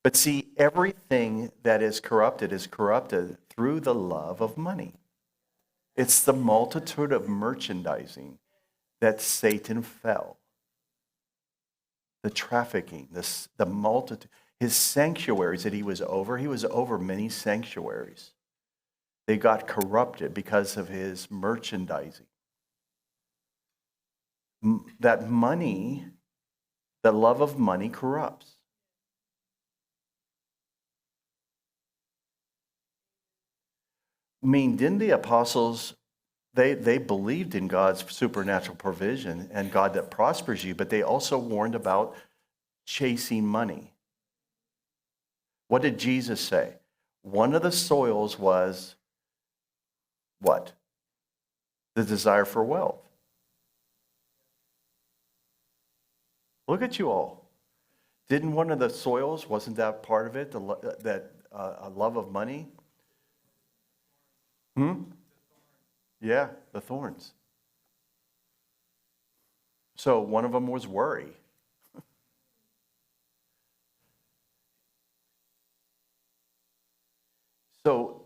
But see, everything that is corrupted through the love of money. It's the multitude of merchandising that Satan fell. The trafficking, the multitude, his sanctuaries that he was over many sanctuaries. They got corrupted because of his merchandising. That money, the love of money corrupts. I mean, didn't the apostles, they believed in God's supernatural provision and God that prospers you, but they also warned about chasing money. What did Jesus say? One of the soils was what? The desire for wealth. Look at you all. Didn't one of the soils, wasn't that part of it, a love of money? Yeah, the thorns. So one of them was worry. So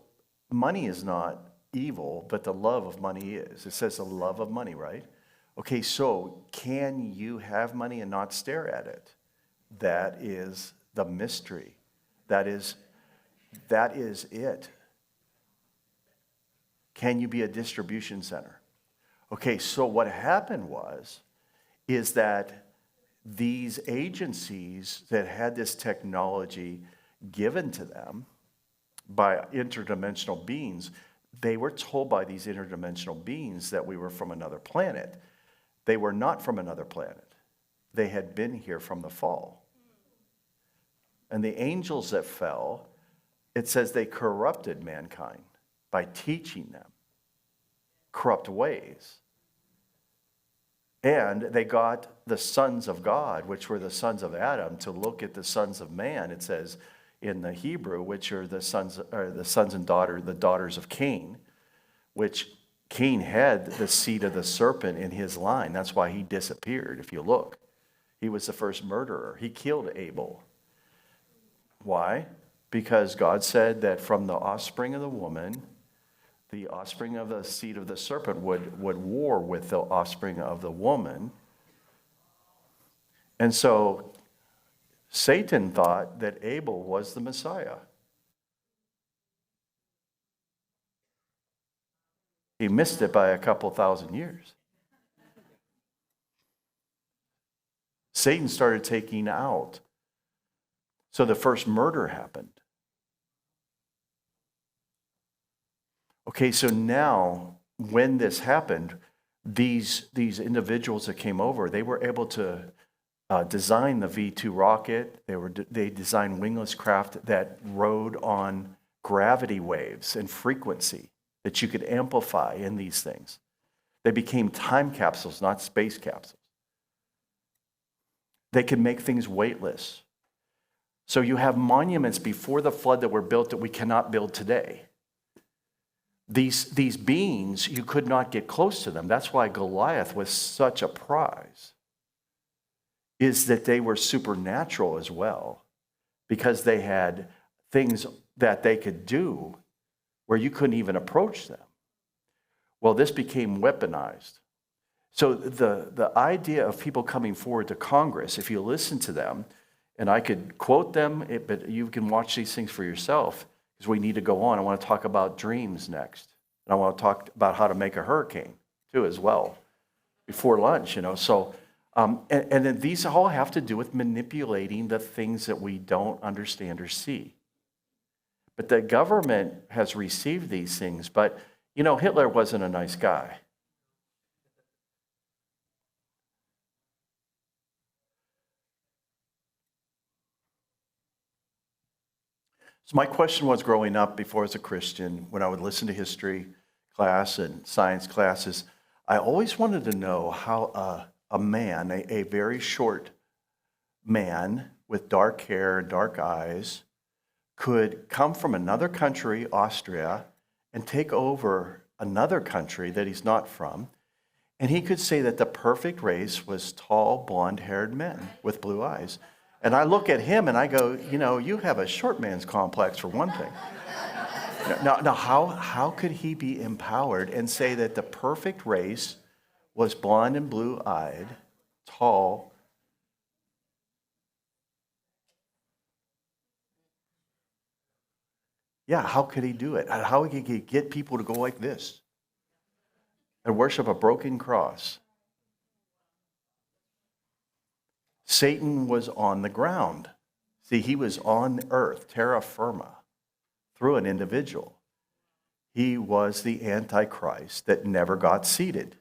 money is not evil, but the love of money is. It says the love of money, right? Okay, so can you have money and not stare at it? That is the mystery. That is it. Can you be a distribution center? Okay, so what happened is that these agencies that had this technology given to them by interdimensional beings, they were told by these interdimensional beings that we were from another planet. They were not from another planet. They had been here from the fall. And the angels that fell, it says they corrupted mankind by teaching them corrupt ways. And they got the sons of God, which were the sons of Adam, to look at the sons of man, it says in the Hebrew, which are the sons and the daughters of Cain, which Cain had the seed of the serpent in his line. That's why he disappeared, if you look. He was the first murderer. He killed Abel. Why? Because God said that from the offspring of the woman, the offspring of the seed of the serpent would war with the offspring of the woman. And so Satan thought that Abel was the Messiah. He missed it by a couple thousand years. Satan started taking out. So the first murder happened. Okay, so now when this happened, these individuals that came over, they were able to design the V2 rocket. They designed wingless craft that rode on gravity waves and frequency that you could amplify in these things. They became time capsules, not space capsules. They could make things weightless. So you have monuments before the flood that were built that we cannot build today. These beings, you could not get close to them. That's why Goliath was such a prize, is that they were supernatural as well, because they had things that they could do where you couldn't even approach them. Well, this became weaponized. So the idea of people coming forward to Congress, if you listen to them, and I could quote them, but you can watch these things for yourself, because we need to go on. I want to talk about dreams next. And I want to talk about how to make a hurricane, too, as well, before lunch, So, and then these all have to do with manipulating the things that we don't understand or see. But the government has received these things. But, Hitler wasn't a nice guy. So my question was, growing up before as a Christian, when I would listen to history class and science classes, I always wanted to know how a man, a very short man with dark hair and dark eyes, could come from another country, Austria, and take over another country that he's not from. And he could say that the perfect race was tall, blonde-haired men with blue eyes. And I look at him and I go, you have a short man's complex for one thing. Now how could he be empowered and say that the perfect race was blonde and blue-eyed, tall? Yeah, how could he do it? How could he get people to go like this and worship a broken cross? Satan was on the ground. See, he was on earth, terra firma, through an individual. He was the Antichrist that never got seated.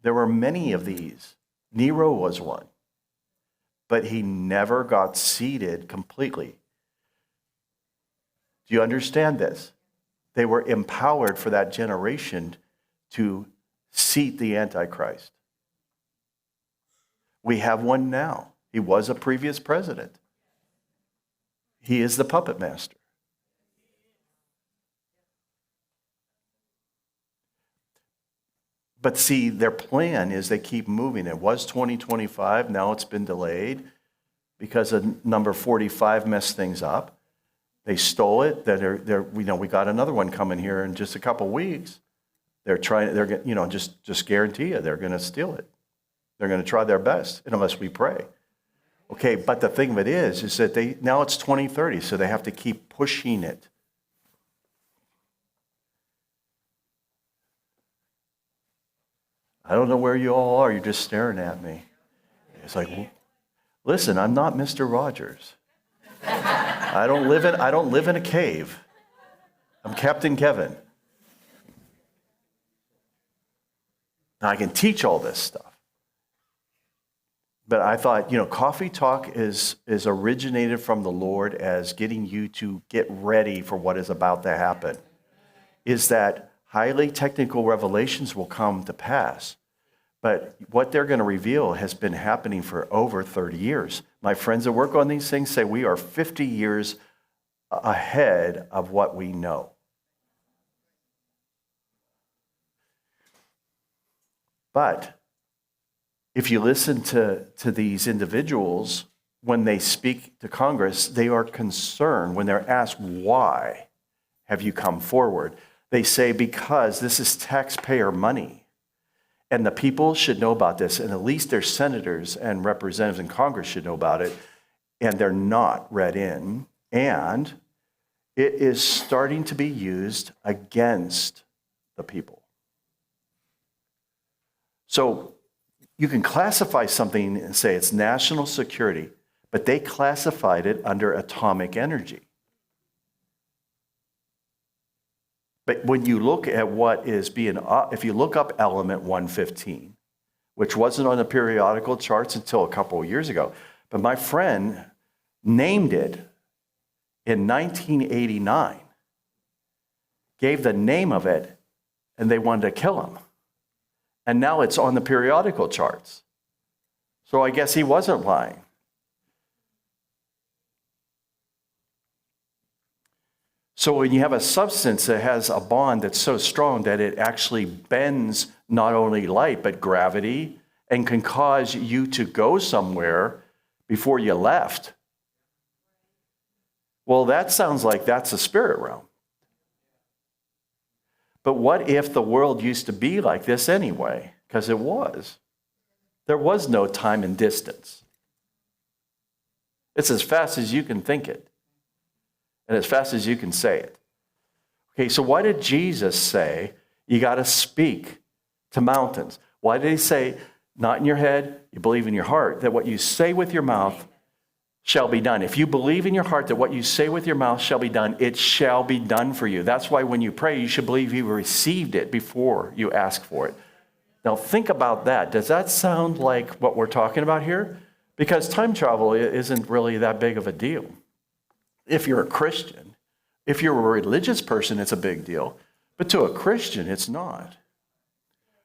There were many of these. Nero was one. But he never got seated completely. Do you understand this? They were empowered for that generation to seat the Antichrist. We have one now. He was a previous president. He is the puppet master. But see, their plan is they keep moving. It was 2025. Now it's been delayed because of number 45 messed things up. They stole it. We got another one coming here in just a couple weeks. Just guarantee you they're going to steal it. They're going to try their best, unless we pray. Okay, but the thing of it is that now it's 2030, so they have to keep pushing it. I don't know where you all are. You're just staring at me. It's like, listen, I'm not Mr. Rogers. I don't live in a cave. I'm Captain Kevin. Now, I can teach all this stuff. But I thought, Coffee Talk is originated from the Lord as getting you to get ready for what is about to happen. Is that highly technical revelations will come to pass. But what they're going to reveal has been happening for over 30 years. My friends that work on these things say we are 50 years ahead of what we know. But if you listen to these individuals, when they speak to Congress, they are concerned when they're asked, why have you come forward? They say, because this is taxpayer money. And the people should know about this, and at least their senators and representatives in Congress should know about it, and they're not read in. And it is starting to be used against the people. So you can classify something and say it's national security, but they classified it under atomic energy. But when you look at what is being, if you look up element 115, which wasn't on the periodical charts until a couple of years ago, but my friend named it in 1989, gave the name of it, and they wanted to kill him. And now it's on the periodical charts. So I guess he wasn't lying. So when you have a substance that has a bond that's so strong that it actually bends not only light, but gravity, and can cause you to go somewhere before you left, well, that sounds like that's a spirit realm. But what if the world used to be like this anyway? Because it was. There was no time and distance. It's as fast as you can think it, and as fast as you can say it. Okay, so why did Jesus say you got to speak to mountains? Why did he say, not in your head, you believe in your heart, that what you say with your mouth shall be done? If you believe in your heart that what you say with your mouth shall be done, it shall be done for you. That's why when you pray, you should believe you received it before you ask for it. Now think about that. Does that sound like what we're talking about here? Because time travel isn't really that big of a deal. If you're a Christian, if you're a religious person, it's a big deal. But to a Christian, it's not.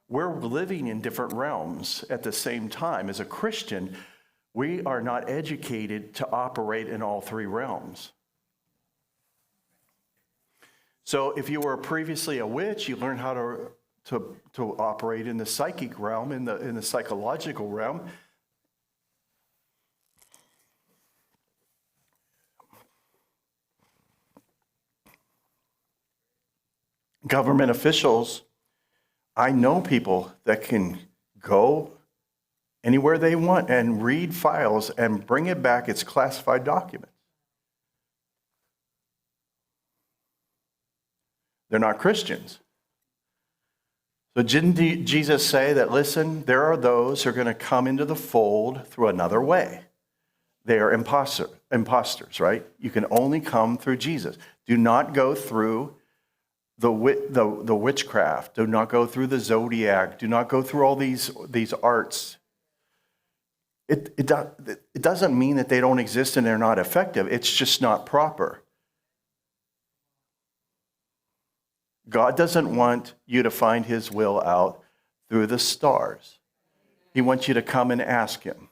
We're living in different realms at the same time. As a Christian, we are not educated to operate in all three realms. So if you were previously a witch, you learned how to operate in the psychic realm, in the psychological realm. Government officials, I know people that can go anywhere they want and read files and bring it back. It's classified documents. They're not Christians. So didn't Jesus say that, listen, there are those who are going to come into the fold through another way? They are imposters, right? You can only come through Jesus. Do not go through the witchcraft. Do not go through the zodiac. Do not go through all these arts. It doesn't mean that they don't exist and they're not effective. It's just not proper. God doesn't want you to find his will out through the stars. He wants you to come and ask him.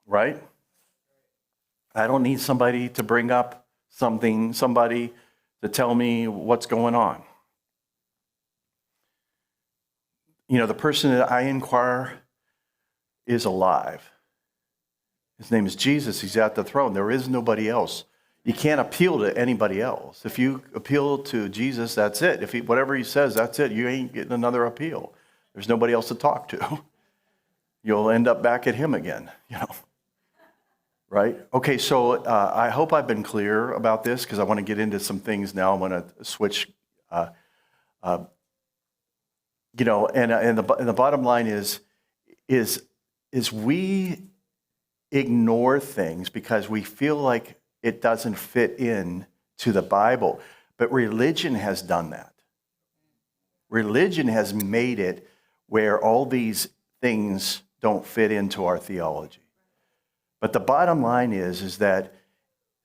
Right? I don't need somebody to bring up somebody to tell me what's going on. The person that I inquire is alive. His name is Jesus. He's at the throne. There is nobody else. You can't appeal to anybody else. If you appeal to Jesus, that's it. Whatever he says, that's it. You ain't getting another appeal. There's nobody else to talk to. You'll end up back at him again, Right? Okay, so I hope I've been clear about this because I want to get into some things now. I want to switch And the bottom line is we ignore things because we feel like it doesn't fit in to the Bible. But religion has done that. Religion has made it where all these things don't fit into our theology. But the bottom line is that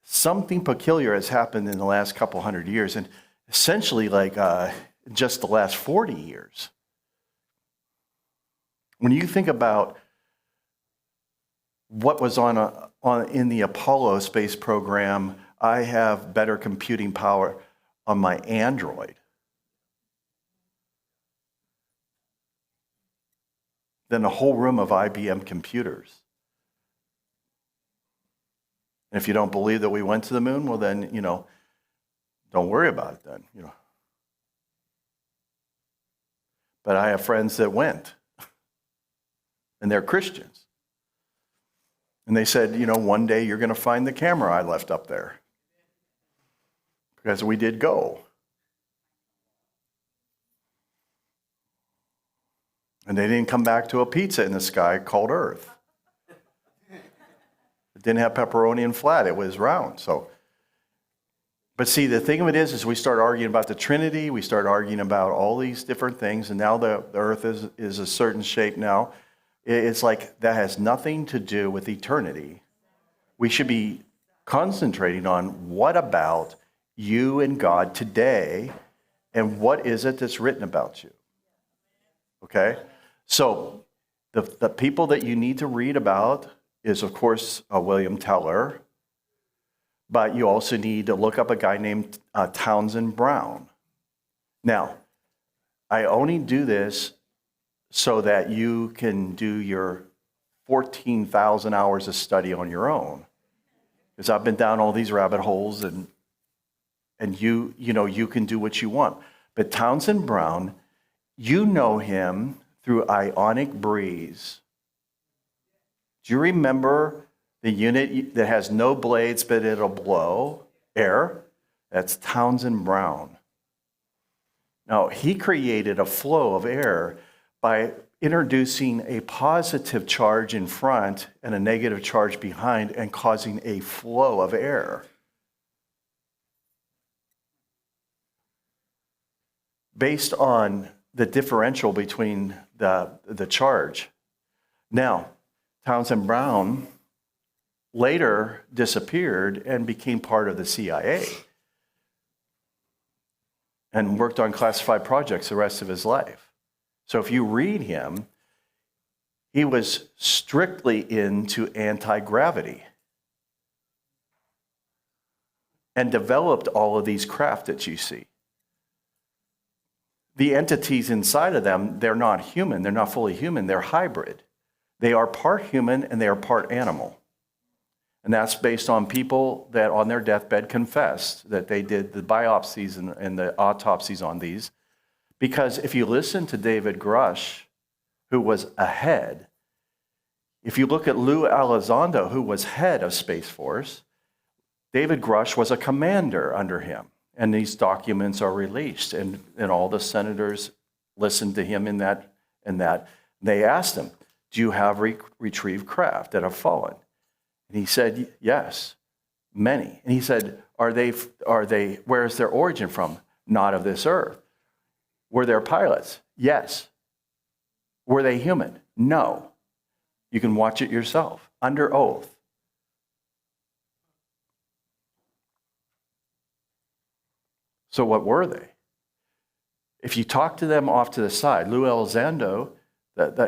something peculiar has happened in the last couple hundred years, and essentially like just the last 40 years. When you think about what was in the Apollo space program, I have better computing power on my Android than a whole room of IBM computers. And if you don't believe that we went to the moon, well then, don't worry about it then, But I have friends that went, and they're Christians. And they said, one day you're going to find the camera I left up there. Because we did go. And they didn't come back to a pizza in the sky called Earth. It didn't have pepperoni and flat. It was round. But see, the thing of it is we start arguing about the Trinity. We start arguing about all these different things. And now the Earth is a certain shape now. It's like that has nothing to do with eternity. We should be concentrating on what about you and God today, and what is it that's written about you. Okay? So the people that you need to read about is, of course, William Teller, but you also need to look up a guy named Townsend Brown. Now, I only do this so that you can do your 14,000 hours of study on your own. Because I've been down all these rabbit holes, and you can do what you want. But Townsend Brown, you know him through ionic breeze. Do you remember the unit that has no blades but it'll blow air? That's Townsend Brown. Now, he created a flow of air by introducing a positive charge in front and a negative charge behind and causing a flow of air. Based on the differential between the charge. Now, Townsend Brown later disappeared and became part of the CIA and worked on classified projects the rest of his life. So if you read him, he was strictly into anti-gravity and developed all of these craft that you see. The entities inside of them, they're not human. They're not fully human. They're hybrid. They are part human and they are part animal. And that's based on people that on their deathbed confessed that they did the biopsies and the autopsies on these. Because if you listen to David Grush, who was a head, if you look at Lou Elizondo, who was head of Space Force, David Grush was a commander under him. And these documents are released, and all the senators listened to him in that. They asked him, do you have retrieved craft that have fallen? And he said, yes, many. And he said, are they, where is their origin from? Not of this earth. Were there pilots? Yes. Were they human? No. You can watch it yourself, under oath. So what were they? If you talk to them off to the side, Lou Elizondo,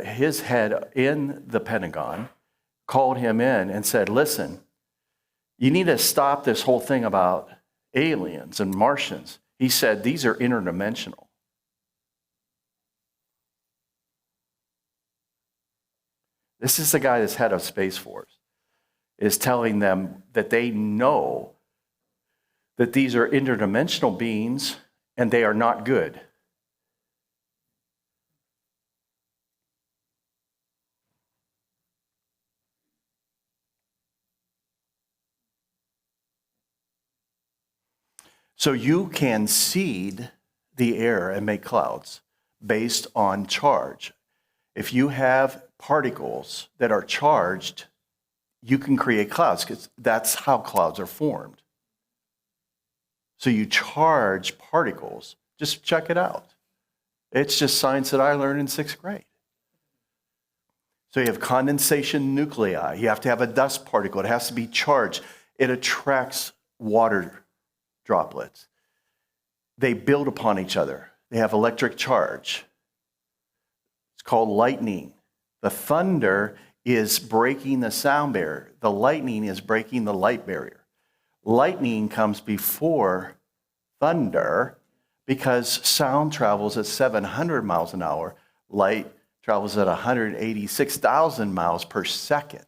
his head in the Pentagon, called him in and said, listen, you need to stop this whole thing about aliens and Martians. He said, these are interdimensional. This is the guy that's head of Space Force, is telling them that they know that these are interdimensional beings and they are not good. So you can seed the air and make clouds, based on charge. If you have particles that are charged, you can create clouds because that's how clouds are formed. So you charge particles. Just check it out. It's just science that I learned in 6th grade. So you have condensation nuclei. You have to have a dust particle. It has to be charged. It attracts water droplets. They build upon each other. They have electric charge. It's called lightning. The thunder is breaking the sound barrier. The lightning is breaking the light barrier. Lightning comes before thunder because sound travels at 700 miles an hour. Light travels at 186,000 miles per second.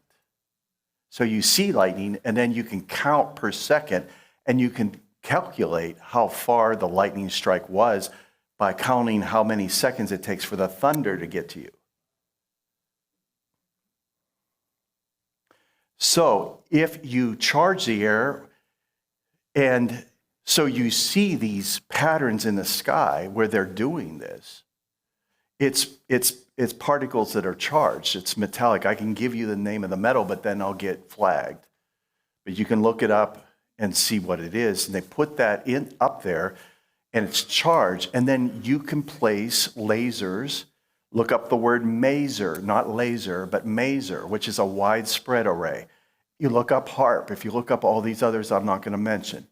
So you see lightning, and then you can count per second, and you can calculate how far the lightning strike was by counting how many seconds it takes for the thunder to get to you. So if you charge the air, and so you see these patterns in the sky where they're doing this, it's particles that are charged. It's metallic. I can give you the name of the metal, but then I'll get flagged. But you can look it up and see what it is. And they put that in up there, and it's charged. And then you can place lasers. Look up the word maser, not laser, but maser, which is a widespread array. You look up HARP. If you look up all these others I'm not going to mention,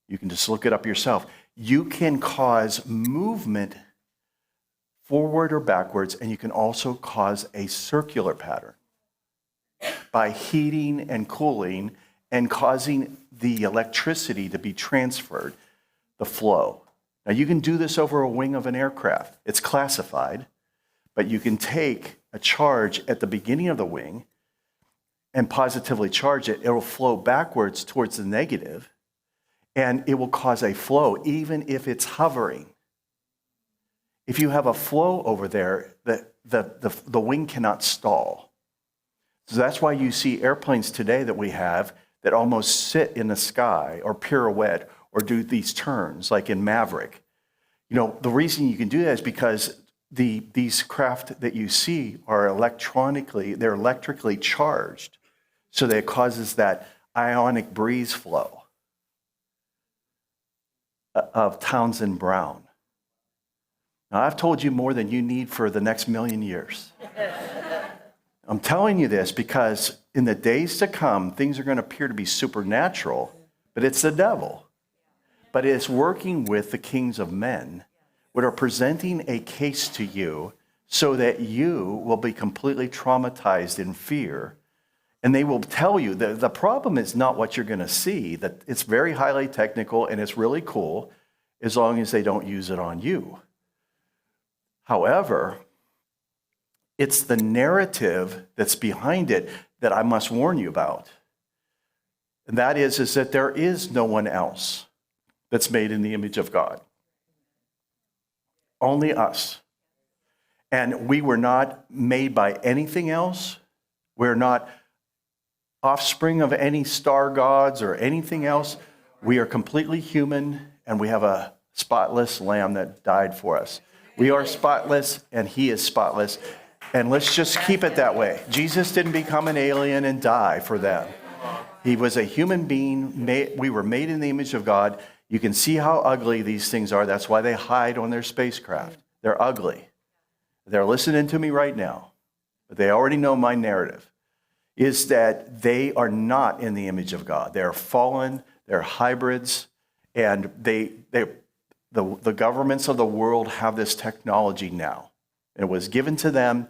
you can just look it up yourself. You can cause movement forward or backwards, and you can also cause a circular pattern by heating and cooling and causing the electricity to be transferred, the flow. Now, you can do this over a wing of an aircraft. It's classified, but you can take a charge at the beginning of the wing and positively charge it. It will flow backwards towards the negative, and it will cause a flow, even if it's hovering. If you have a flow over there, the wing cannot stall. So that's why you see airplanes today that we have that almost sit in the sky or pirouette or do these turns, like in Maverick. You know, the reason you can do that is because these craft that you see are they're electrically charged, so that it causes that ionic breeze flow of Townsend Brown. Now, I've told you more than you need for the next million years. I'm telling you this because in the days to come, things are going to appear to be supernatural, but it's the devil. But it's working with the kings of men, that are presenting a case to you so that you will be completely traumatized in fear. And they will tell you that the problem is not what you're going to see, that it's very highly technical and it's really cool as long as they don't use it on you. However, it's the narrative that's behind it that I must warn you about. And that is that there is no one else that's made in the image of God. Only us. And we were not made by anything else. We're not offspring of any star gods or anything else. We are completely human, and we have a spotless lamb that died for us. We are spotless, and he is spotless. And let's just keep it that way. Jesus didn't become an alien and die for them. He was a human being. We were made in the image of God. You can see how ugly these things are. That's why they hide on their spacecraft. They're ugly. They're listening to me right now, but they already know my narrative, is that they are not in the image of God. They're fallen, they're hybrids, and the governments of the world have this technology now. It was given to them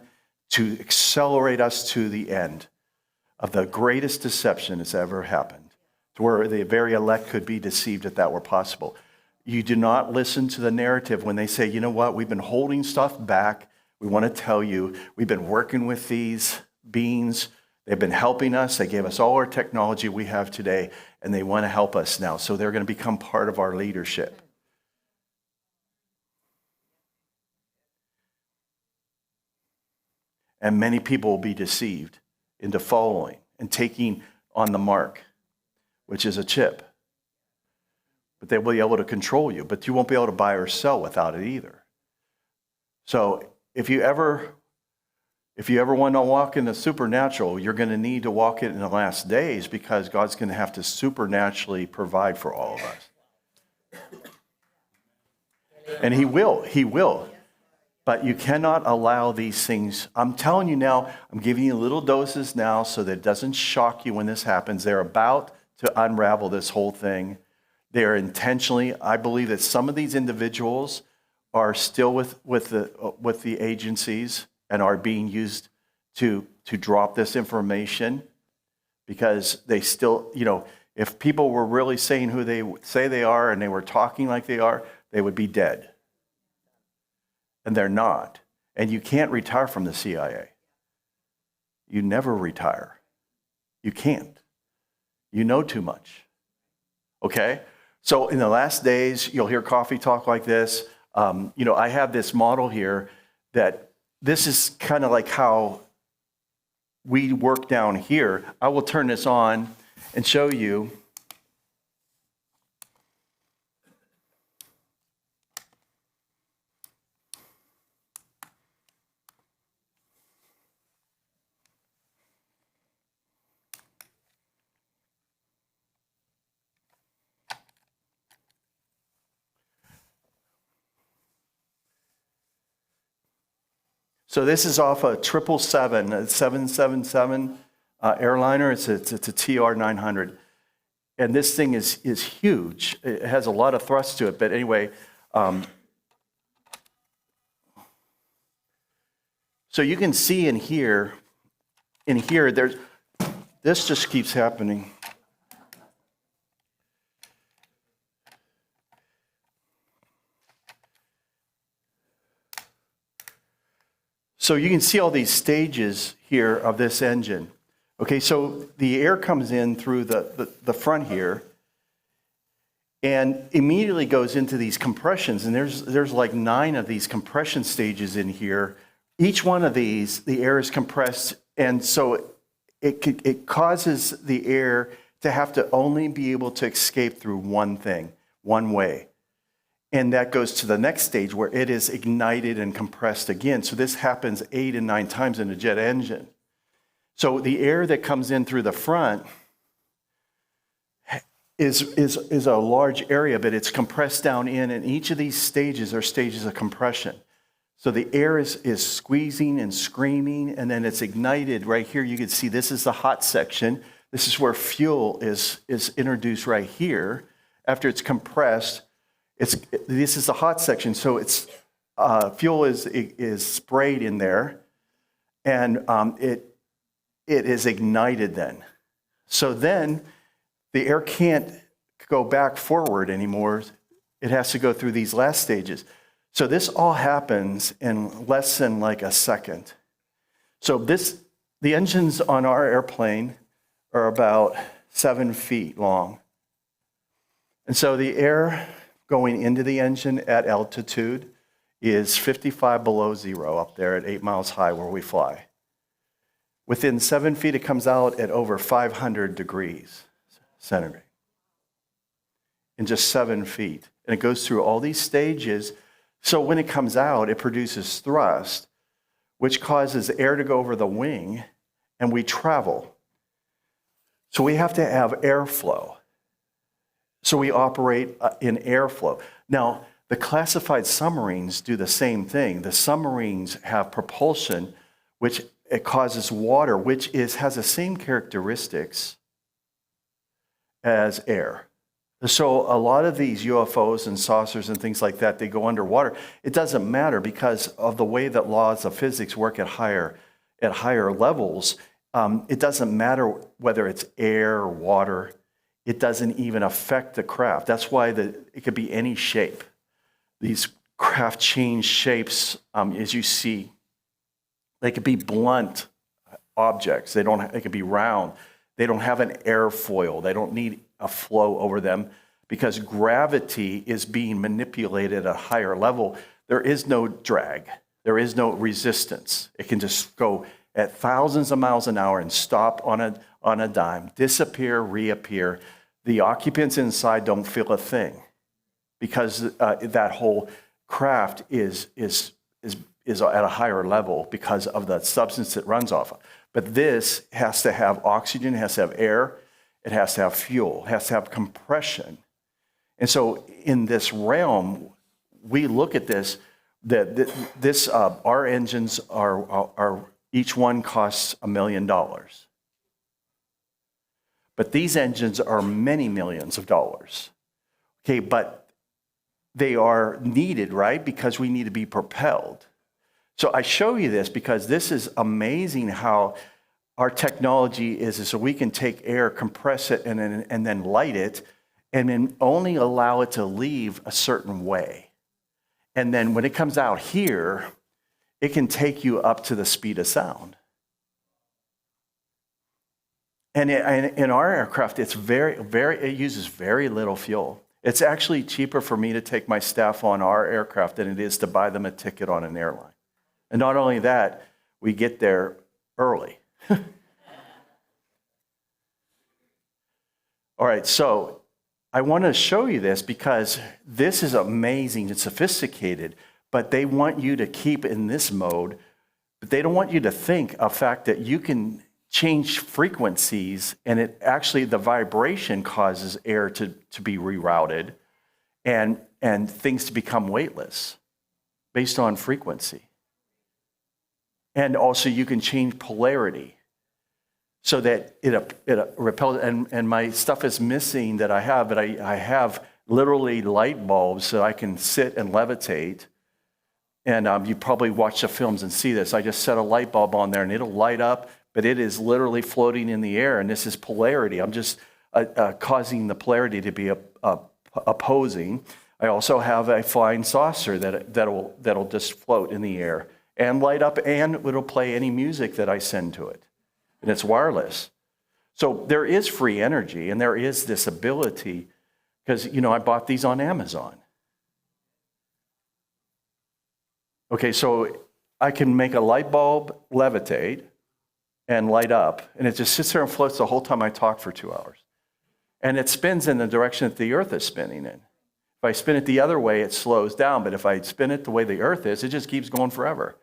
to accelerate us to the end of the greatest deception that's ever happened, to where the very elect could be deceived if that were possible. You do not listen to the narrative when they say, you know what, we've been holding stuff back. We want to tell you, we've been working with these beings. They've been helping us. They gave us all our technology we have today, and they want to help us now. So they're going to become part of our leadership. And many people will be deceived into following and taking on the mark, which is a chip. But they will be able to control you, but you won't be able to buy or sell without it either. So if you ever want to walk in the supernatural, you're going to need to walk it in the last days, because God's going to have to supernaturally provide for all of us. And He will. But you cannot allow these things. I'm telling you now, I'm giving you little doses now so that it doesn't shock you when this happens. They're about to unravel this whole thing. They're intentionally, I believe that some of these individuals are still with the agencies and are being used to drop this information, because they still, if people were really saying who they say they are and they were talking like they are, they would be dead. And they're not. And you can't retire from the CIA. You never retire. You can't. You know too much. Okay? So in the last days, you'll hear coffee talk like this. I have this model here that this is kind of like how we work down here. I will turn this on and show you. So this is off a 777 airliner. It's a TR 900, and this thing is huge. It has a lot of thrust to it. But anyway, so you can see in here, there's this just keeps happening. So you can see all these stages here of this engine. Okay, so the air comes in through the front here and immediately goes into these compressions. And there's like 9 of these compression stages in here. Each one of these, the air is compressed, and so it causes the air to have to only be able to escape through one thing, one way. And that goes to the next stage where it is ignited and compressed again. So this happens 8 and 9 times in a jet engine. So the air that comes in through the front is a large area, but it's compressed down in, and each of these stages are stages of compression. So the air is squeezing and screaming, and then it's ignited right here. You can see this is the hot section. This is where fuel is introduced right here. After it's compressed, this is the hot section, so it's fuel is sprayed in there, and it is ignited then. So then the air can't go back forward anymore. It has to go through these last stages. So this all happens in less than like a second. So the engines on our airplane are about 7 feet long, and so the air going into the engine at altitude is 55 below zero up there at 8 miles high where we fly. Within 7 feet, it comes out at over 500 degrees centigrade in just 7 feet. And it goes through all these stages. So when it comes out, it produces thrust, which causes air to go over the wing, and we travel. So we have to have airflow. So we operate in airflow. Now, the classified submarines do the same thing. The submarines have propulsion, which it causes water, which has the same characteristics as air. So a lot of these UFOs and saucers and things like that, they go underwater. It doesn't matter because of the way that laws of physics work at higher levels. It doesn't matter whether it's air or water. It doesn't even affect the craft. That's why it could be any shape. These craft change shapes, as you see. They could be blunt objects. They could be round. They don't have an airfoil. They don't need a flow over them because gravity is being manipulated at a higher level. There is no drag. There is no resistance. It can just go at thousands of miles an hour and stop on a dime, disappear, reappear. The occupants inside don't feel a thing because that whole craft is is at a higher level because of the substance it runs off of. But this has to have oxygen, it has to have air, it has to have fuel, it has to have compression. And so in this realm, we look at this, that our engines are each one costs $1 million. But these engines are many millions of dollars. Okay, but they are needed, right? Because we need to be propelled. So I show you this because this is amazing how our technology is so we can take air, compress it, and then light it, and then only allow it to leave a certain way. And then when it comes out here, it can take you up to the speed of sound. And in our aircraft, it's it uses very little fuel. It's actually cheaper for me to take my staff on our aircraft than it is to buy them a ticket on an airline. And not only that, we get there early. All right, so I want to show you this because this is amazing and sophisticated, but they want you to keep in this mode, but they don't want you to think of the fact that you can change frequencies, and it actually, the vibration causes air to be rerouted and things to become weightless based on frequency. And also you can change polarity so that it repels, and my stuff is missing that I have, but I have literally light bulbs so I can sit and levitate. And you probably watch the films and see this. I just set a light bulb on there and it'll light up, but it is literally floating in the air, and this is polarity. I'm just causing the polarity to be opposing. I also have a flying saucer that'll just float in the air and light up, and it'll play any music that I send to it. And it's wireless. So there is free energy, and there is this ability, because, I bought these on Amazon. Okay, so I can make a light bulb levitate and light up, and it just sits there and floats the whole time I talk for 2 hours. And it spins in the direction that the earth is spinning in. If I spin it the other way, it slows down, but if I spin it the way the earth is, it just keeps going forever.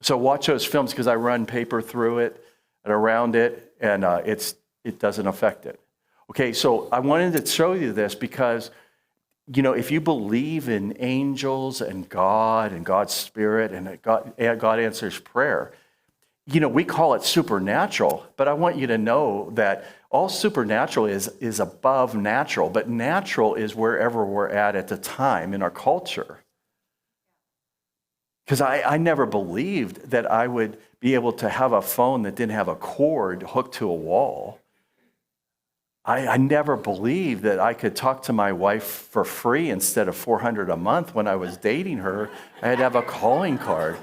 So watch those films because I run paper through it and around it, and it doesn't affect it. Okay, so I wanted to show you this because, if you believe in angels and God's Spirit and God answers prayer, we call it supernatural, but I want you to know that all supernatural is above natural, but natural is wherever we're at the time in our culture. Because I never believed that I would be able to have a phone that didn't have a cord hooked to a wall. I never believed that I could talk to my wife for free instead of $400 a month. When I was dating her, I had to have a calling card.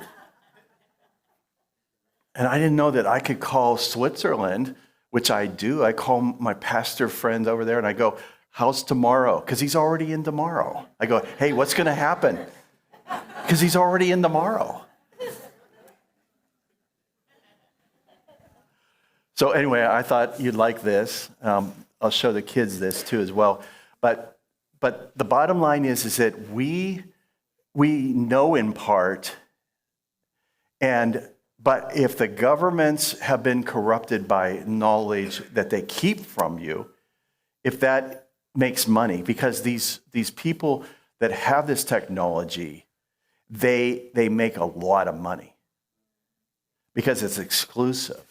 And I didn't know that I could call Switzerland, which I do. I call my pastor friends over there and I go, "How's tomorrow?" Because he's already in tomorrow. I go, "Hey, what's going to happen?" Because he's already in tomorrow. So anyway, I thought you'd like this. I'll show the kids this too as well. But the bottom line is that we know in part, but if the governments have been corrupted by knowledge that they keep from you, if that makes money, because these people that have this technology, they make a lot of money because it's exclusive.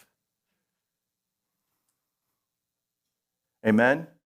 Amen?